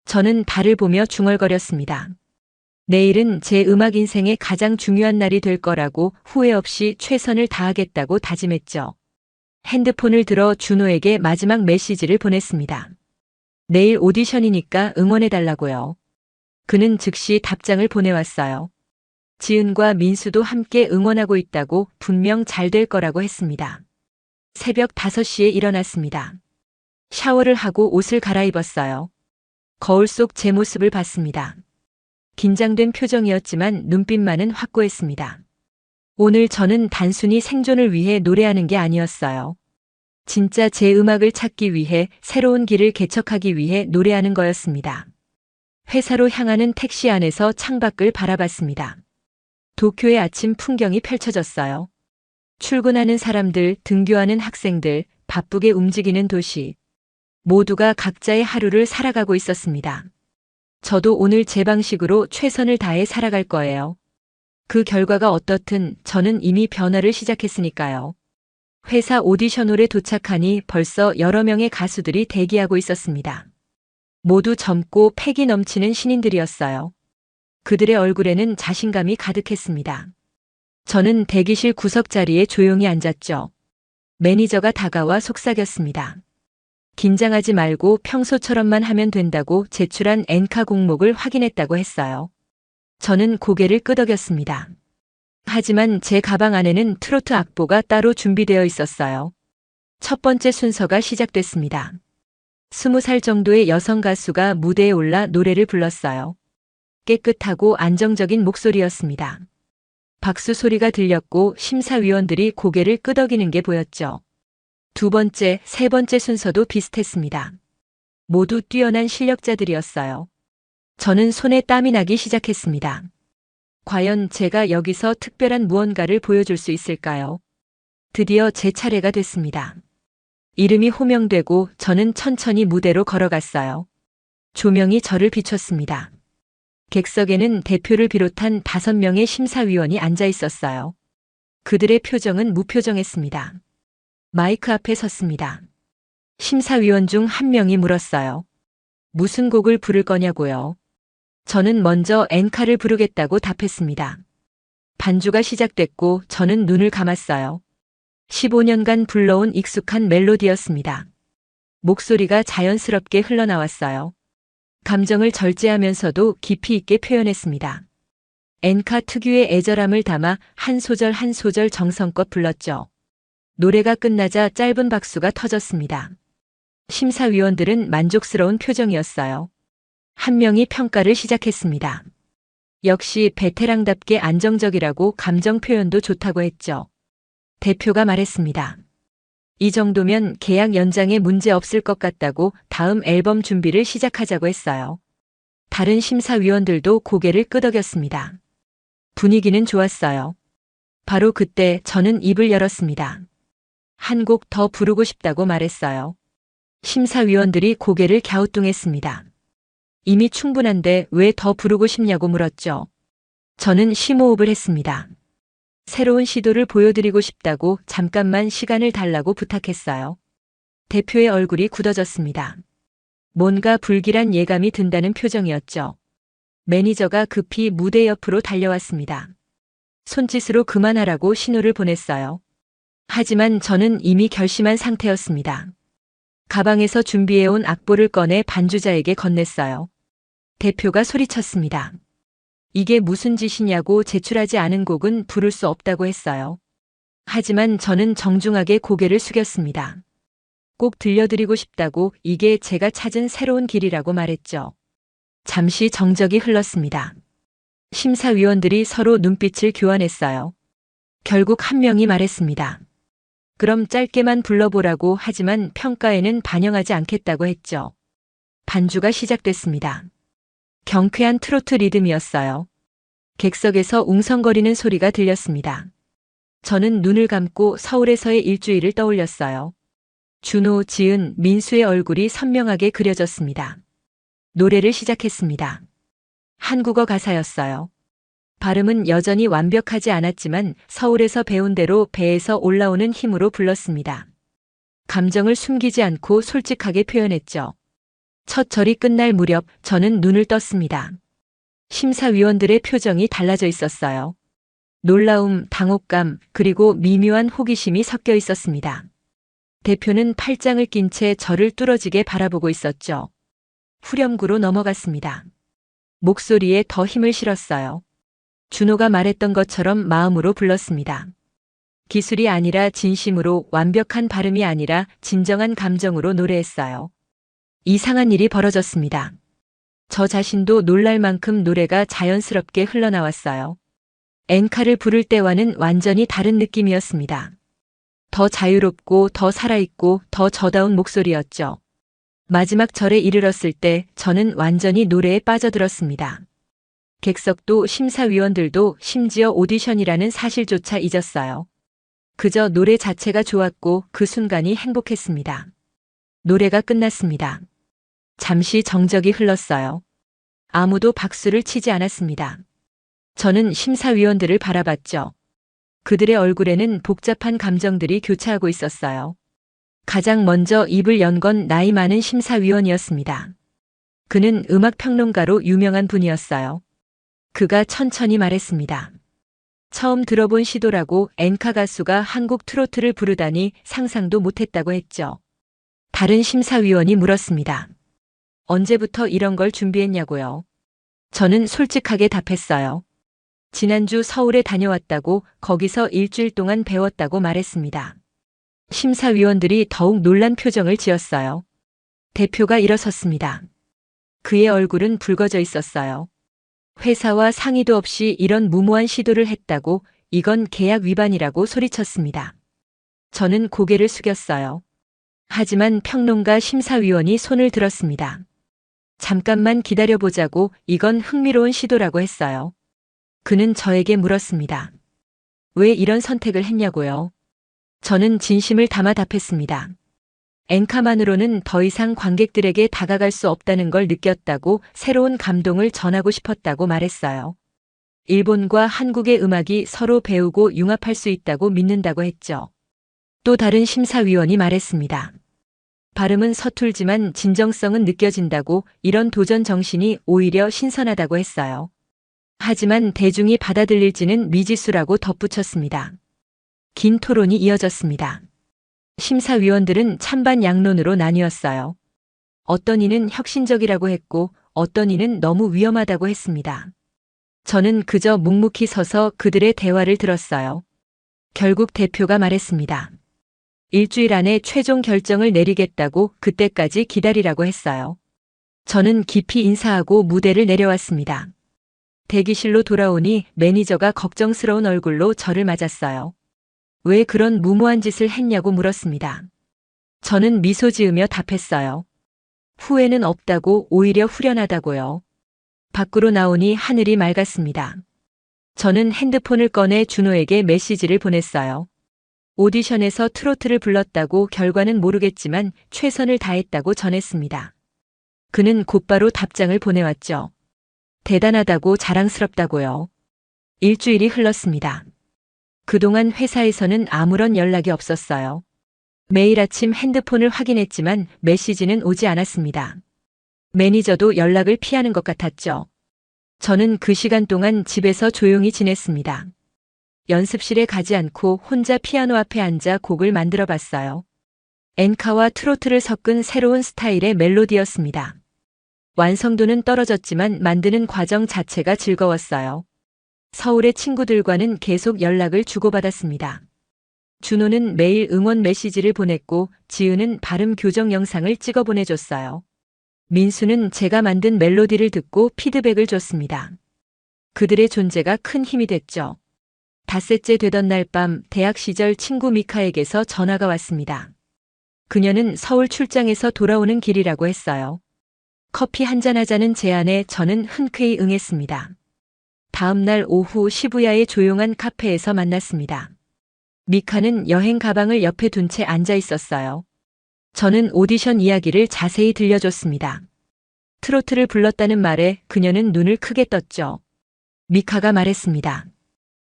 저는 달을 보며 중얼거렸습니다. 내일은 제 음악 인생의 가장 중요한 날이 될 거라고 후회 없이 최선을 다하겠다고 다짐했죠. 핸드폰을 들어 준호에게 마지막 메시지를 보냈습니다. 내일 오디션이니까 응원해달라고요. 그는 즉시 답장을 보내왔어요. 지은과 민수도 함께 응원하고 있다고, 분명 잘 될 거라고 했습니다. 새벽 5시에 일어났습니다. 샤워를 하고 옷을 갈아입었어요. 거울 속 제 모습을 봤습니다. 긴장된 표정이었지만 눈빛만은 확고했습니다. 오늘 저는 단순히 생존을 위해 노래하는 게 아니었어요. 진짜 제 음악을 찾기 위해, 새로운 길을 개척하기 위해 노래하는 거였습니다. 회사로 향하는 택시 안에서 창밖을 바라봤습니다. 도쿄의 아침 풍경이 펼쳐졌어요. 출근하는 사람들, 등교하는 학생들, 바쁘게 움직이는 도시. 모두가 각자의 하루를 살아가고 있었습니다. 저도 오늘 제 방식으로 최선을 다해 살아갈 거예요. 그 결과가 어떻든 저는 이미 변화를 시작했으니까요. 회사 오디션홀에 도착하니 벌써 여러 명의 가수들이 대기하고 있었습니다. 모두 젊고 패기 넘치는 신인들이었어요. 그들의 얼굴에는 자신감이 가득했습니다. 저는 대기실 구석 자리에 조용히 앉았죠. 매니저가 다가와 속삭였습니다. 긴장하지 말고 평소처럼만 하면 된다고, 제출한 엔카 곡목을 확인했다고 했어요. 저는 고개를 끄덕였습니다. 하지만 제 가방 안에는 트로트 악보가 따로 준비되어 있었어요. 첫 번째 순서가 시작됐습니다. 20살 정도의 여성 가수가 무대에 올라 노래를 불렀어요. 깨끗하고 안정적인 목소리였습니다. 박수 소리가 들렸고 심사위원들이 고개를 끄덕이는 게 보였죠. 두 번째, 세 번째 순서도 비슷했습니다. 모두 뛰어난 실력자들이었어요. 저는 손에 땀이 나기 시작했습니다. 과연 제가 여기서 특별한 무언가를 보여줄 수 있을까요? 드디어 제 차례가 됐습니다. 이름이 호명되고 저는 천천히 무대로 걸어갔어요. 조명이 저를 비췄습니다. 객석에는 대표를 비롯한 5명의 심사위원이 앉아 있었어요. 그들의 표정은 무표정했습니다. 마이크 앞에 섰습니다. 심사위원 중 한 명이 물었어요. 무슨 곡을 부를 거냐고요? 저는 먼저 엔카를 부르겠다고 답했습니다. 반주가 시작됐고 저는 눈을 감았어요. 15년간 불러온 익숙한 멜로디였습니다. 목소리가 자연스럽게 흘러나왔어요. 감정을 절제하면서도 깊이 있게 표현했습니다. 엔카 특유의 애절함을 담아 한 소절 한 소절 정성껏 불렀죠. 노래가 끝나자 짧은 박수가 터졌습니다. 심사위원들은 만족스러운 표정이었어요. 한 명이 평가를 시작했습니다. 역시 베테랑답게 안정적이라고 감정 표현도 좋다고 했죠. 대표가 말했습니다. 이 정도면 계약 연장에 문제 없을 것 같다고 다음 앨범 준비를 시작하자고 했어요. 다른 심사위원들도 고개를 끄덕였습니다. 분위기는 좋았어요. 바로 그때 저는 입을 열었습니다. 한 곡 더 부르고 싶다고 말했어요. 심사위원들이 고개를 갸우뚱했습니다. 이미 충분한데 왜 더 부르고 싶냐고 물었죠. 저는 심호흡을 했습니다. 새로운 시도를 보여드리고 싶다고 잠깐만 시간을 달라고 부탁했어요. 대표의 얼굴이 굳어졌습니다. 뭔가 불길한 예감이 든다는 표정이었죠. 매니저가 급히 무대 옆으로 달려왔습니다. 손짓으로 그만하라고 신호를 보냈어요. 하지만 저는 이미 결심한 상태였습니다. 가방에서 준비해온 악보를 꺼내 반주자에게 건넸어요. 대표가 소리쳤습니다. 이게 무슨 짓이냐고 제출하지 않은 곡은 부를 수 없다고 했어요. 하지만 저는 정중하게 고개를 숙였습니다. 꼭 들려드리고 싶다고 이게 제가 찾은 새로운 길이라고 말했죠. 잠시 정적이 흘렀습니다. 심사위원들이 서로 눈빛을 교환했어요. 결국 한 명이 말했습니다. 그럼 짧게만 불러보라고 하지만 평가에는 반영하지 않겠다고 했죠. 반주가 시작됐습니다. 경쾌한 트로트 리듬이었어요. 객석에서 웅성거리는 소리가 들렸습니다. 저는 눈을 감고 서울에서의 일주일을 떠올렸어요. 준호, 지은, 민수의 얼굴이 선명하게 그려졌습니다. 노래를 시작했습니다. 한국어 가사였어요. 발음은 여전히 완벽하지 않았지만 서울에서 배운 대로 배에서 올라오는 힘으로 불렀습니다. 감정을 숨기지 않고 솔직하게 표현했죠. 첫 절이 끝날 무렵 저는 눈을 떴습니다. 심사위원들의 표정이 달라져 있었어요. 놀라움, 당혹감, 그리고 미묘한 호기심이 섞여 있었습니다. 대표는 팔짱을 낀 채 저를 뚫어지게 바라보고 있었죠. 후렴구로 넘어갔습니다. 목소리에 더 힘을 실었어요. 준호가 말했던 것처럼 마음으로 불렀습니다. 기술이 아니라 진심으로, 완벽한 발음이 아니라 진정한 감정으로 노래했어요. 이상한 일이 벌어졌습니다. 저 자신도 놀랄 만큼 노래가 자연스럽게 흘러나왔어요. 엔카를 부를 때와는 완전히 다른 느낌이었습니다. 더 자유롭고 더 살아있고 더 저다운 목소리였죠. 마지막 절에 이르렀을 때 저는 완전히 노래에 빠져들었습니다. 객석도 심사위원들도 심지어 오디션이라는 사실조차 잊었어요. 그저 노래 자체가 좋았고 그 순간이 행복했습니다. 노래가 끝났습니다. 잠시 정적이 흘렀어요. 아무도 박수를 치지 않았습니다. 저는 심사위원들을 바라봤죠. 그들의 얼굴에는 복잡한 감정들이 교차하고 있었어요. 가장 먼저 입을 연 건 나이 많은 심사위원이었습니다. 그는 음악평론가로 유명한 분이었어요. 그가 천천히 말했습니다. 처음 들어본 시도라고 엔카 가수가 한국 트로트를 부르다니 상상도 못했다고 했죠. 다른 심사위원이 물었습니다. 언제부터 이런 걸 준비했냐고요? 저는 솔직하게 답했어요. 지난주 서울에 다녀왔다고, 거기서 일주일 동안 배웠다고 말했습니다. 심사위원들이 더욱 놀란 표정을 지었어요. 대표가 일어섰습니다. 그의 얼굴은 붉어져 있었어요. 회사와 상의도 없이 이런 무모한 시도를 했다고, 이건 계약 위반이라고 소리쳤습니다. 저는 고개를 숙였어요. 하지만 평론가 심사위원이 손을 들었습니다. 잠깐만 기다려보자고, 이건 흥미로운 시도라고 했어요. 그는 저에게 물었습니다. 왜 이런 선택을 했냐고요? 저는 진심을 담아 답했습니다. 엔카만으로는 더 이상 관객들에게 다가갈 수 없다는 걸 느꼈다고, 새로운 감동을 전하고 싶었다고 말했어요. 일본과 한국의 음악이 서로 배우고 융합할 수 있다고 믿는다고 했죠. 또 다른 심사위원이 말했습니다. 발음은 서툴지만 진정성은 느껴진다고, 이런 도전 정신이 오히려 신선하다고 했어요. 하지만 대중이 받아들일지는 미지수라고 덧붙였습니다. 긴 토론이 이어졌습니다. 심사위원들은 찬반 양론으로 나뉘었어요. 어떤 이는 혁신적이라고 했고 어떤 이는 너무 위험하다고 했습니다. 저는 그저 묵묵히 서서 그들의 대화를 들었어요. 결국 대표가 말했습니다. 일주일 안에 최종 결정을 내리겠다고, 그때까지 기다리라고 했어요. 저는 깊이 인사하고 무대를 내려왔습니다. 대기실로 돌아오니 매니저가 걱정스러운 얼굴로 저를 맞았어요. 왜 그런 무모한 짓을 했냐고 물었습니다. 저는 미소 지으며 답했어요. 후회는 없다고, 오히려 후련하다고요. 밖으로 나오니 하늘이 맑았습니다. 저는 핸드폰을 꺼내 준호에게 메시지를 보냈어요. 오디션에서 트로트를 불렀다고 결과는 모르겠지만 최선을 다했다고 전했습니다. 그는 곧바로 답장을 보내왔죠. 대단하다고, 자랑스럽다고요. 일주일이 흘렀습니다. 그동안 회사에서는 아무런 연락이 없었어요. 매일 아침 핸드폰을 확인했지만 메시지는 오지 않았습니다. 매니저도 연락을 피하는 것 같았죠. 저는 그 시간 동안 집에서 조용히 지냈습니다. 연습실에 가지 않고 혼자 피아노 앞에 앉아 곡을 만들어 봤어요. 엔카와 트로트를 섞은 새로운 스타일의 멜로디였습니다. 완성도는 떨어졌지만 만드는 과정 자체가 즐거웠어요. 서울의 친구들과는 계속 연락을 주고받았습니다. 준호는 매일 응원 메시지를 보냈고 지은은 발음 교정 영상을 찍어 보내줬어요. 민수는 제가 만든 멜로디를 듣고 피드백을 줬습니다. 그들의 존재가 큰 힘이 됐죠. 닷새째 되던 날 밤 대학 시절 친구 미카에게서 전화가 왔습니다. 그녀는 서울 출장에서 돌아오는 길이라고 했어요. 커피 한잔 하자는 제안에 저는 흔쾌히 응했습니다. 다음 날 오후 시부야의 조용한 카페에서 만났습니다. 미카는 여행 가방을 옆에 둔 채 앉아 있었어요. 저는 오디션 이야기를 자세히 들려줬습니다. 트로트를 불렀다는 말에 그녀는 눈을 크게 떴죠. 미카가 말했습니다.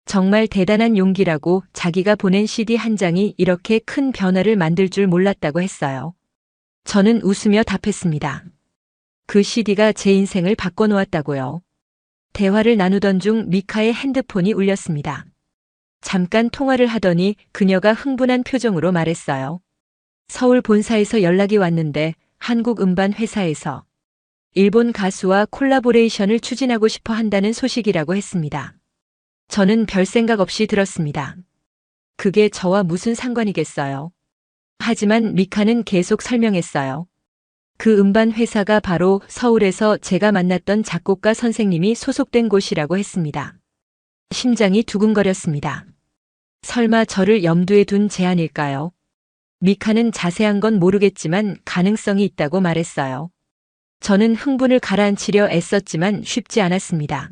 정말 대단한 용기라고, 자기가 보낸 CD 한 장이 이렇게 큰 변화를 만들 줄 몰랐다고 했어요. 저는 웃으며 답했습니다. 그 CD가 제 인생을 바꿔놓았다고요. 대화를 나누던 중 미카의 핸드폰이 울렸습니다. 잠깐 통화를 하더니 그녀가 흥분한 표정으로 말했어요. 서울 본사에서 연락이 왔는데 한국 음반 회사에서 일본 가수와 콜라보레이션을 추진하고 싶어 한다는 소식이라고 했습니다. 저는 별 생각 없이 들었습니다. 그게 저와 무슨 상관이겠어요. 하지만 미카는 계속 설명했어요. 그 음반 회사가 바로 서울에서 제가 만났던 작곡가 선생님이 소속된 곳이라고 했습니다. 심장이 두근거렸습니다. 설마 저를 염두에 둔 제안일까요? 미카는 자세한 건 모르겠지만 가능성이 있다고 말했어요. 저는 흥분을 가라앉히려 애썼지만 쉽지 않았습니다.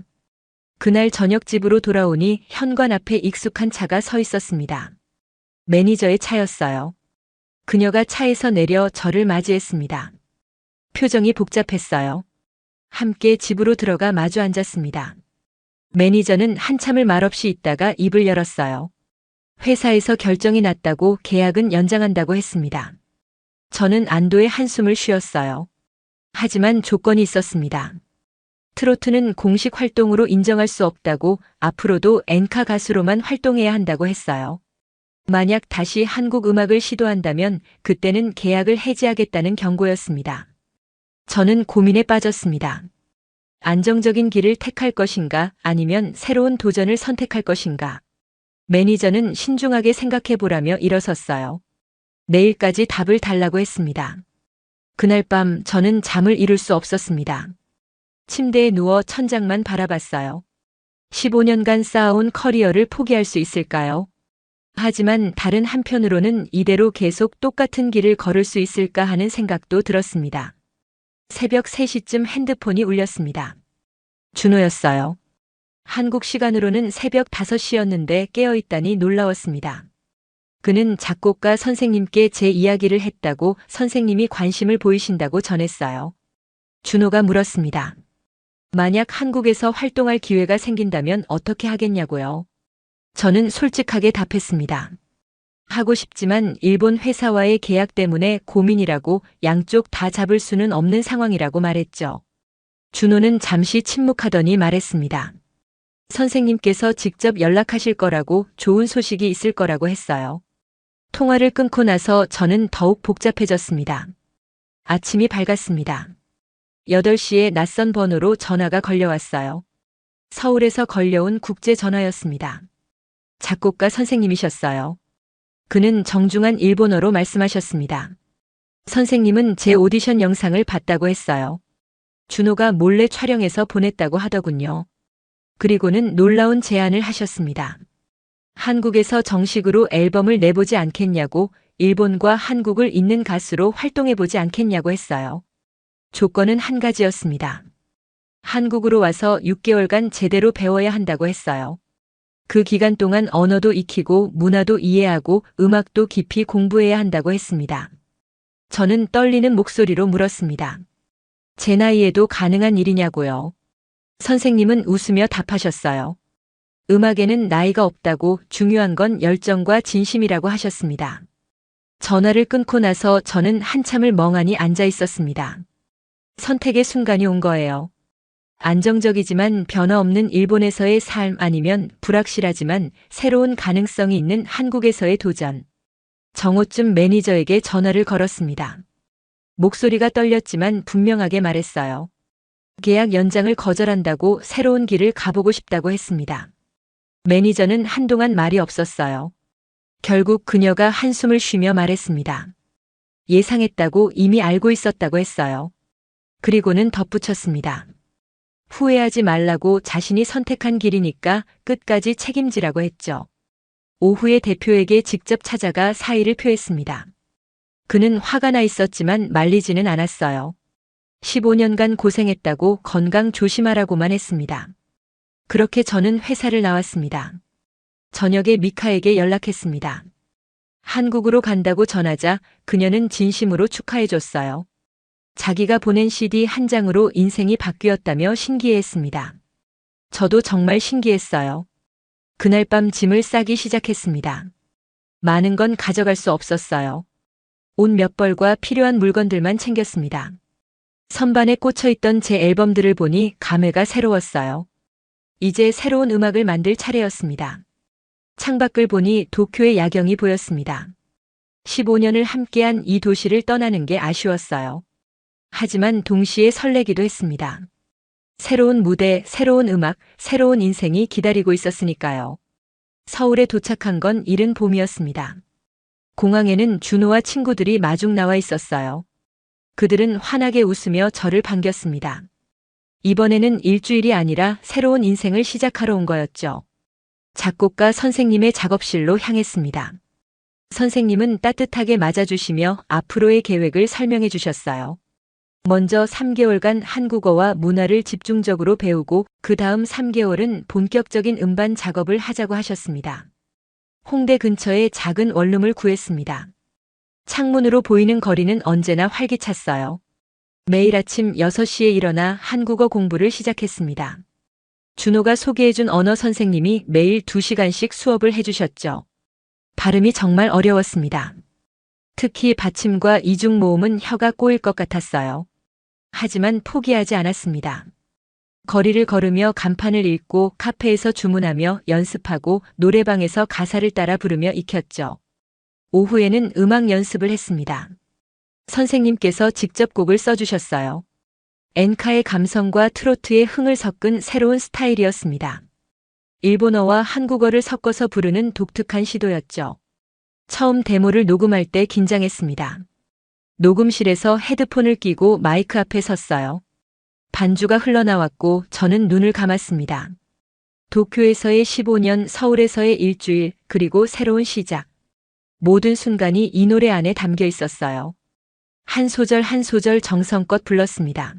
그날 저녁 집으로 돌아오니 현관 앞에 익숙한 차가 서 있었습니다. 매니저의 차였어요. 그녀가 차에서 내려 저를 맞이했습니다. 표정이 복잡했어요. 함께 집으로 들어가 마주 앉았습니다. 매니저는 한참을 말없이 있다가 입을 열었어요. 회사에서 결정이 났다고, 계약은 연장한다고 했습니다. 저는 안도의 한숨을 쉬었어요. 하지만 조건이 있었습니다. 트로트는 공식 활동으로 인정할 수 없다고, 앞으로도 엔카 가수로만 활동해야 한다고 했어요. 만약 다시 한국 음악을 시도한다면 그때는 계약을 해지하겠다는 경고였습니다. 저는 고민에 빠졌습니다. 안정적인 길을 택할 것인가, 아니면 새로운 도전을 선택할 것인가. 매니저는 신중하게 생각해 보라며 일어섰어요. 내일까지 답을 달라고 했습니다. 그날 밤 저는 잠을 이룰 수 없었습니다. 침대에 누워 천장만 바라봤어요. 15년간 쌓아온 커리어를 포기할 수 있을까요? 하지만 다른 한편으로는 이대로 계속 똑같은 길을 걸을 수 있을까 하는 생각도 들었습니다. 새벽 3시쯤 핸드폰이 울렸습니다. 준호였어요. 한국 시간으로는 새벽 5시였는데 깨어있다니 놀라웠습니다. 그는 작곡가 선생님께 제 이야기를 했다고, 선생님이 관심을 보이신다고 전했어요. 준호가 물었습니다. 만약 한국에서 활동할 기회가 생긴다면 어떻게 하겠냐고요? 저는 솔직하게 답했습니다. 하고 싶지만 일본 회사와의 계약 때문에 고민이라고, 양쪽 다 잡을 수는 없는 상황이라고 말했죠. 준호는 잠시 침묵하더니 말했습니다. 선생님께서 직접 연락하실 거라고, 좋은 소식이 있을 거라고 했어요. 통화를 끊고 나서 저는 더욱 복잡해졌습니다. 아침이 밝았습니다. 8시에 낯선 번호로 전화가 걸려왔어요. 서울에서 걸려온 국제 전화였습니다. 작곡가 선생님이셨어요. 그는 정중한 일본어로 말씀하셨습니다. 선생님은 제 오디션 영상을 봤다고 했어요. 준호가 몰래 촬영해서 보냈다고 하더군요. 그리고는 놀라운 제안을 하셨습니다. 한국에서 정식으로 앨범을 내보지 않겠냐고, 일본과 한국을 잇는 가수로 활동해보지 않겠냐고 했어요. 조건은 한 가지였습니다. 한국으로 와서 6개월간 제대로 배워야 한다고 했어요. 그 기간 동안 언어도 익히고 문화도 이해하고 음악도 깊이 공부해야 한다고 했습니다. 저는 떨리는 목소리로 물었습니다. 제 나이에도 가능한 일이냐고요. 선생님은 웃으며 답하셨어요. 음악에는 나이가 없다고, 중요한 건 열정과 진심이라고 하셨습니다. 전화를 끊고 나서 저는 한참을 멍하니 앉아 있었습니다. 선택의 순간이 온 거예요. 안정적이지만 변화 없는 일본에서의 삶, 아니면 불확실하지만 새로운 가능성이 있는 한국에서의 도전. 정오쯤 매니저에게 전화를 걸었습니다. 목소리가 떨렸지만 분명하게 말했어요. 계약 연장을 거절한다고, 새로운 길을 가보고 싶다고 했습니다. 매니저는 한동안 말이 없었어요. 결국 그녀가 한숨을 쉬며 말했습니다. 예상했다고, 이미 알고 있었다고 했어요. 그리고는 덧붙였습니다. 후회하지 말라고, 자신이 선택한 길이니까 끝까지 책임지라고 했죠. 오후에 대표에게 직접 찾아가 사의를 표했습니다. 그는 화가 나 있었지만 말리지는 않았어요. 15년간 고생했다고, 건강 조심하라고만 했습니다. 그렇게 저는 회사를 나왔습니다. 저녁에 미카에게 연락했습니다. 한국으로 간다고 전하자 그녀는 진심으로 축하해줬어요. 자기가 보낸 CD 한 장으로 인생이 바뀌었다며 신기해했습니다. 저도 정말 신기했어요. 그날 밤 짐을 싸기 시작했습니다. 많은 건 가져갈 수 없었어요. 옷 몇 벌과 필요한 물건들만 챙겼습니다. 선반에 꽂혀있던 제 앨범들을 보니 감회가 새로웠어요. 이제 새로운 음악을 만들 차례였습니다. 창밖을 보니 도쿄의 야경이 보였습니다. 15년을 함께한 이 도시를 떠나는 게 아쉬웠어요. 하지만 동시에 설레기도 했습니다. 새로운 무대, 새로운 음악, 새로운 인생이 기다리고 있었으니까요. 서울에 도착한 건 이른 봄이었습니다. 공항에는 준호와 친구들이 마중 나와 있었어요. 그들은 환하게 웃으며 저를 반겼습니다. 이번에는 일주일이 아니라 새로운 인생을 시작하러 온 거였죠. 작곡가 선생님의 작업실로 향했습니다. 선생님은 따뜻하게 맞아주시며 앞으로의 계획을 설명해 주셨어요. 먼저 3개월간 한국어와 문화를 집중적으로 배우고 그 다음 3개월은 본격적인 음반 작업을 하자고 하셨습니다. 홍대 근처에 작은 원룸을 구했습니다. 창문으로 보이는 거리는 언제나 활기찼어요. 매일 아침 6시에 일어나 한국어 공부를 시작했습니다. 준호가 소개해준 언어 선생님이 매일 2시간씩 수업을 해주셨죠. 발음이 정말 어려웠습니다. 특히 받침과 이중 모음은 혀가 꼬일 것 같았어요. 하지만 포기하지 않았습니다. 거리를 걸으며 간판을 읽고 카페에서 주문하며 연습하고 노래방에서 가사를 따라 부르며 익혔죠. 오후에는 음악 연습을 했습니다. 선생님께서 직접 곡을 써주셨어요. 엔카의 감성과 트로트의 흥을 섞은 새로운 스타일이었습니다. 일본어와 한국어를 섞어서 부르는 독특한 시도였죠. 처음 데모를 녹음할 때 긴장했습니다. 녹음실에서 헤드폰을 끼고 마이크 앞에 섰어요. 반주가 흘러나왔고 저는 눈을 감았습니다. 도쿄에서의 15년, 서울에서의 일주일, 그리고 새로운 시작. 모든 순간이 이 노래 안에 담겨 있었어요. 한 소절 한 소절 정성껏 불렀습니다.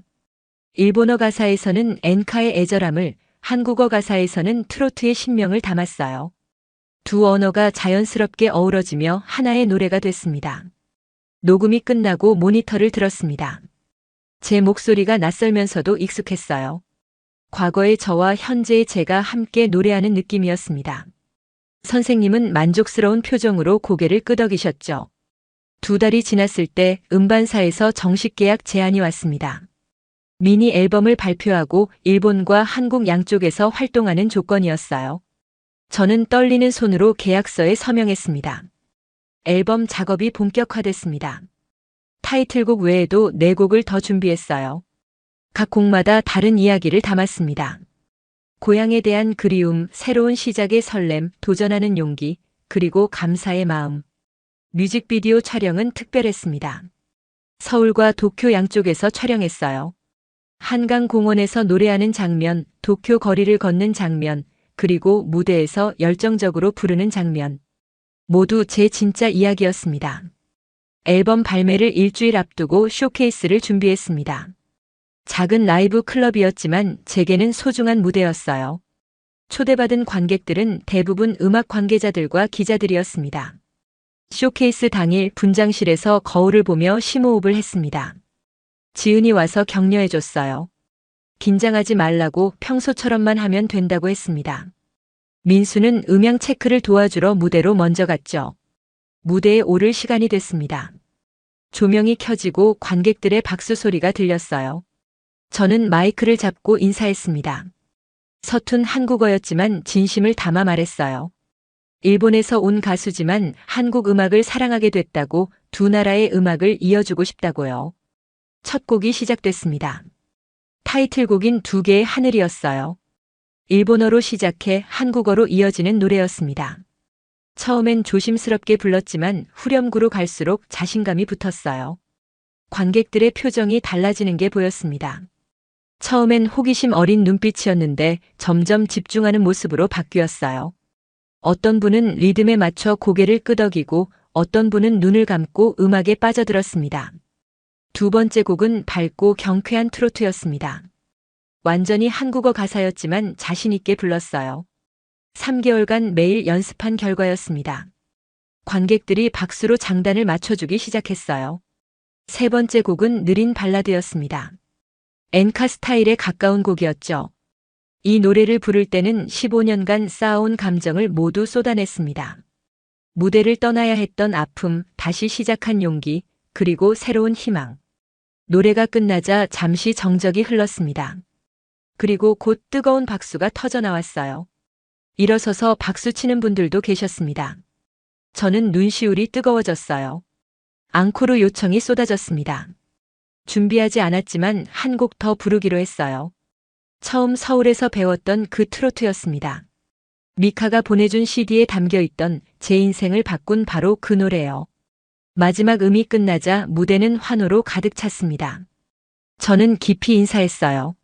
일본어 가사에서는 엔카의 애절함을, 한국어 가사에서는 트로트의 신명을 담았어요. 두 언어가 자연스럽게 어우러지며 하나의 노래가 됐습니다. 녹음이 끝나고 모니터를 들었습니다. 제 목소리가 낯설면서도 익숙했어요. 과거의 저와 현재의 제가 함께 노래하는 느낌이었습니다. 선생님은 만족스러운 표정으로 고개를 끄덕이셨죠. 2달이 지났을 때 음반사에서 정식 계약 제안이 왔습니다. 미니 앨범을 발표하고 일본과 한국 양쪽에서 활동하는 조건이었어요. 저는 떨리는 손으로 계약서에 서명했습니다. 앨범 작업이 본격화됐습니다. 타이틀곡 외에도 4곡을 더 준비했어요. 각 곡마다 다른 이야기를 담았습니다. 고향에 대한 그리움, 새로운 시작의 설렘, 도전하는 용기, 그리고 감사의 마음. 뮤직비디오 촬영은 특별했습니다. 서울과 도쿄 양쪽에서 촬영했어요. 한강공원에서 노래하는 장면, 도쿄 거리를 걷는 장면, 그리고 무대에서 열정적으로 부르는 장면. 모두 제 진짜 이야기였습니다. 앨범 발매를 일주일 앞두고 쇼케이스를 준비했습니다. 작은 라이브 클럽이었지만 제게는 소중한 무대였어요. 초대받은 관객들은 대부분 음악 관계자들과 기자들이었습니다. 쇼케이스 당일 분장실에서 거울을 보며 심호흡을 했습니다. 지은이 와서 격려해줬어요. 긴장하지 말라고 평소처럼만 하면 된다고 했습니다. 민수는 음향 체크를 도와주러 무대로 먼저 갔죠. 무대에 오를 시간이 됐습니다. 조명이 켜지고 관객들의 박수 소리가 들렸어요. 저는 마이크를 잡고 인사했습니다. 서툰 한국어였지만 진심을 담아 말했어요. 일본에서 온 가수지만 한국 음악을 사랑하게 됐다고, 두 나라의 음악을 이어주고 싶다고요. 첫 곡이 시작됐습니다. 타이틀곡인 두 개의 하늘이었어요. 일본어로 시작해 한국어로 이어지는 노래였습니다. 처음엔 조심스럽게 불렀지만 후렴구로 갈수록 자신감이 붙었어요. 관객들의 표정이 달라지는 게 보였습니다. 처음엔 호기심 어린 눈빛이었는데 점점 집중하는 모습으로 바뀌었어요. 어떤 분은 리듬에 맞춰 고개를 끄덕이고 어떤 분은 눈을 감고 음악에 빠져들었습니다. 두 번째 곡은 밝고 경쾌한 트로트였습니다. 완전히 한국어 가사였지만 자신 있게 불렀어요. 3개월간 매일 연습한 결과였습니다. 관객들이 박수로 장단을 맞춰주기 시작했어요. 세 번째 곡은 느린 발라드였습니다. 엔카 스타일에 가까운 곡이었죠. 이 노래를 부를 때는 15년간 쌓아온 감정을 모두 쏟아냈습니다. 무대를 떠나야 했던 아픔, 다시 시작한 용기, 그리고 새로운 희망. 노래가 끝나자 잠시 정적이 흘렀습니다. 그리고 곧 뜨거운 박수가 터져 나왔어요. 일어서서 박수치는 분들도 계셨습니다. 저는 눈시울이 뜨거워졌어요. 앙코르 요청이 쏟아졌습니다. 준비하지 않았지만 한 곡 더 부르기로 했어요. 처음 서울에서 배웠던 그 트로트였습니다. 미카가 보내준 CD에 담겨있던 제 인생을 바꾼 바로 그 노래예요. 마지막 음이 끝나자 무대는 환호로 가득 찼습니다. 저는 깊이 인사했어요.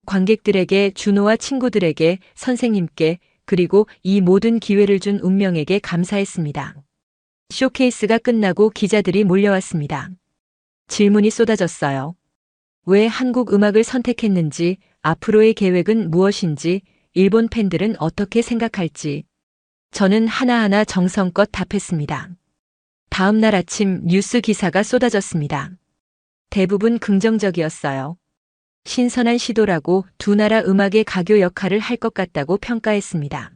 관객들에게, 준호와 친구들에게, 선생님께, 그리고 이 모든 기회를 준 운명에게 감사했습니다. 쇼케이스가 끝나고 기자들이 몰려왔습니다. 질문이 쏟아졌어요. 왜 한국 음악을 선택했는지, 앞으로의 계획은 무엇인지, 일본 팬들은 어떻게 생각할지. 저는 하나하나 정성껏 답했습니다. 다음 날 아침 뉴스 기사가 쏟아졌습니다. 대부분 긍정적이었어요. 신선한 시도라고, 두 나라 음악의 가교 역할을 할 것 같다고 평가했습니다.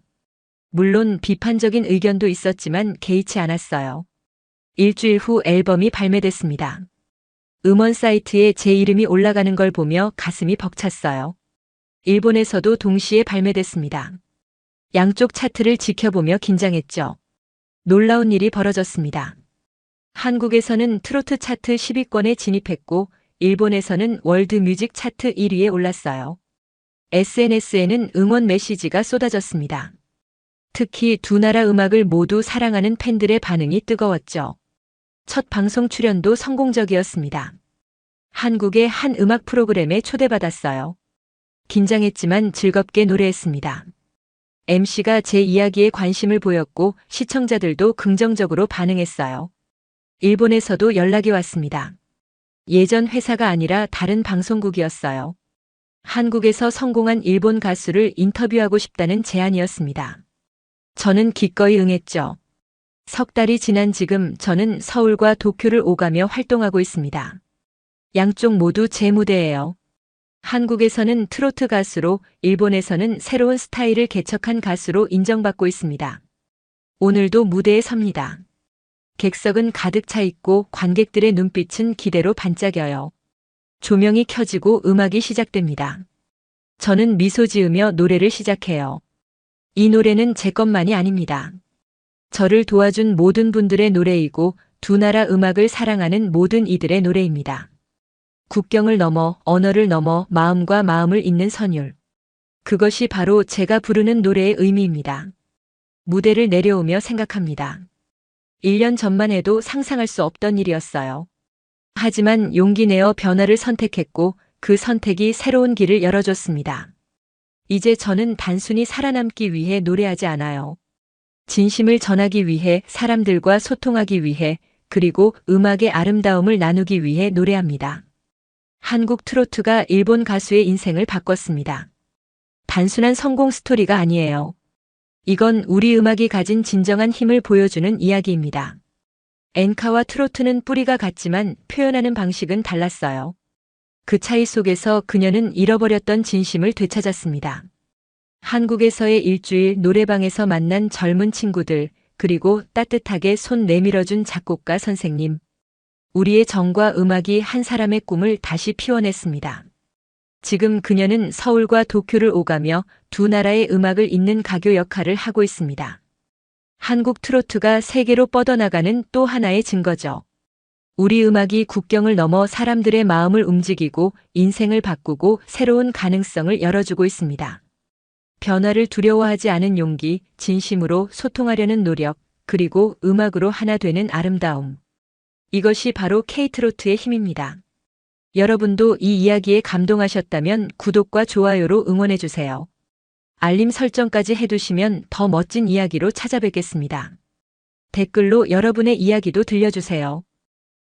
물론 비판적인 의견도 있었지만 개의치 않았어요. 일주일 후 앨범이 발매됐습니다. 음원 사이트에 제 이름이 올라가는 걸 보며 가슴이 벅찼어요. 일본에서도 동시에 발매됐습니다. 양쪽 차트를 지켜보며 긴장했죠. 놀라운 일이 벌어졌습니다. 한국에서는 트로트 차트 10위권에 진입했고 일본에서는 월드 뮤직 차트 1위에 올랐어요. SNS에는 응원 메시지가 쏟아졌습니다. 특히 두 나라 음악을 모두 사랑하는 팬들의 반응이 뜨거웠죠. 첫 방송 출연도 성공적이었습니다. 한국의 한 음악 프로그램에 초대받았어요. 긴장했지만 즐겁게 노래했습니다. MC가 제 이야기에 관심을 보였고 시청자들도 긍정적으로 반응했어요. 일본에서도 연락이 왔습니다. 예전 회사가 아니라 다른 방송국이었어요. 한국에서 성공한 일본 가수를 인터뷰하고 싶다는 제안이었습니다. 저는 기꺼이 응했죠. 석 달이 지난 지금 저는 서울과 도쿄를 오가며 활동하고 있습니다. 양쪽 모두 제 무대예요. 한국에서는 트로트 가수로, 일본에서는 새로운 스타일을 개척한 가수로 인정받고 있습니다. 오늘도 무대에 섭니다. 객석은 가득 차 있고 관객들의 눈빛은 기대로 반짝여요. 조명이 켜지고 음악이 시작됩니다. 저는 미소 지으며 노래를 시작해요. 이 노래는 제 것만이 아닙니다. 저를 도와준 모든 분들의 노래이고 두 나라 음악을 사랑하는 모든 이들의 노래입니다. 국경을 넘어, 언어를 넘어 마음과 마음을 잇는 선율. 그것이 바로 제가 부르는 노래의 의미입니다. 무대를 내려오며 생각합니다. 1년 전만 해도 상상할 수 없던 일이었어요. 하지만 용기 내어 변화를 선택했고 그 선택이 새로운 길을 열어줬습니다. 이제 저는 단순히 살아남기 위해 노래하지 않아요. 진심을 전하기 위해, 사람들과 소통하기 위해, 그리고 음악의 아름다움을 나누기 위해 노래합니다. 한국 트로트가 일본 가수의 인생을 바꿨습니다. 단순한 성공 스토리가 아니에요. 이건 우리 음악이 가진 진정한 힘을 보여주는 이야기입니다. 엔카와 트로트는 뿌리가 같지만 표현하는 방식은 달랐어요. 그 차이 속에서 그녀는 잃어버렸던 진심을 되찾았습니다. 한국에서의 일주일 노래방에서 만난 젊은 친구들, 그리고 따뜻하게 손 내밀어준 작곡가 선생님. 우리의 정과 음악이 한 사람의 꿈을 다시 피워냈습니다. 지금 그녀는 서울과 도쿄를 오가며 두 나라의 음악을 잇는 가교 역할을 하고 있습니다. 한국 트로트가 세계로 뻗어나가는 또 하나의 증거죠. 우리 음악이 국경을 넘어 사람들의 마음을 움직이고 인생을 바꾸고 새로운 가능성을 열어주고 있습니다. 변화를 두려워하지 않은 용기, 진심으로 소통하려는 노력, 그리고 음악으로 하나 되는 아름다움. 이것이 바로 K-트로트의 힘입니다. 여러분도 이 이야기에 감동하셨다면 구독과 좋아요로 응원해주세요. 알림 설정까지 해두시면 더 멋진 이야기로 찾아뵙겠습니다. 댓글로 여러분의 이야기도 들려주세요.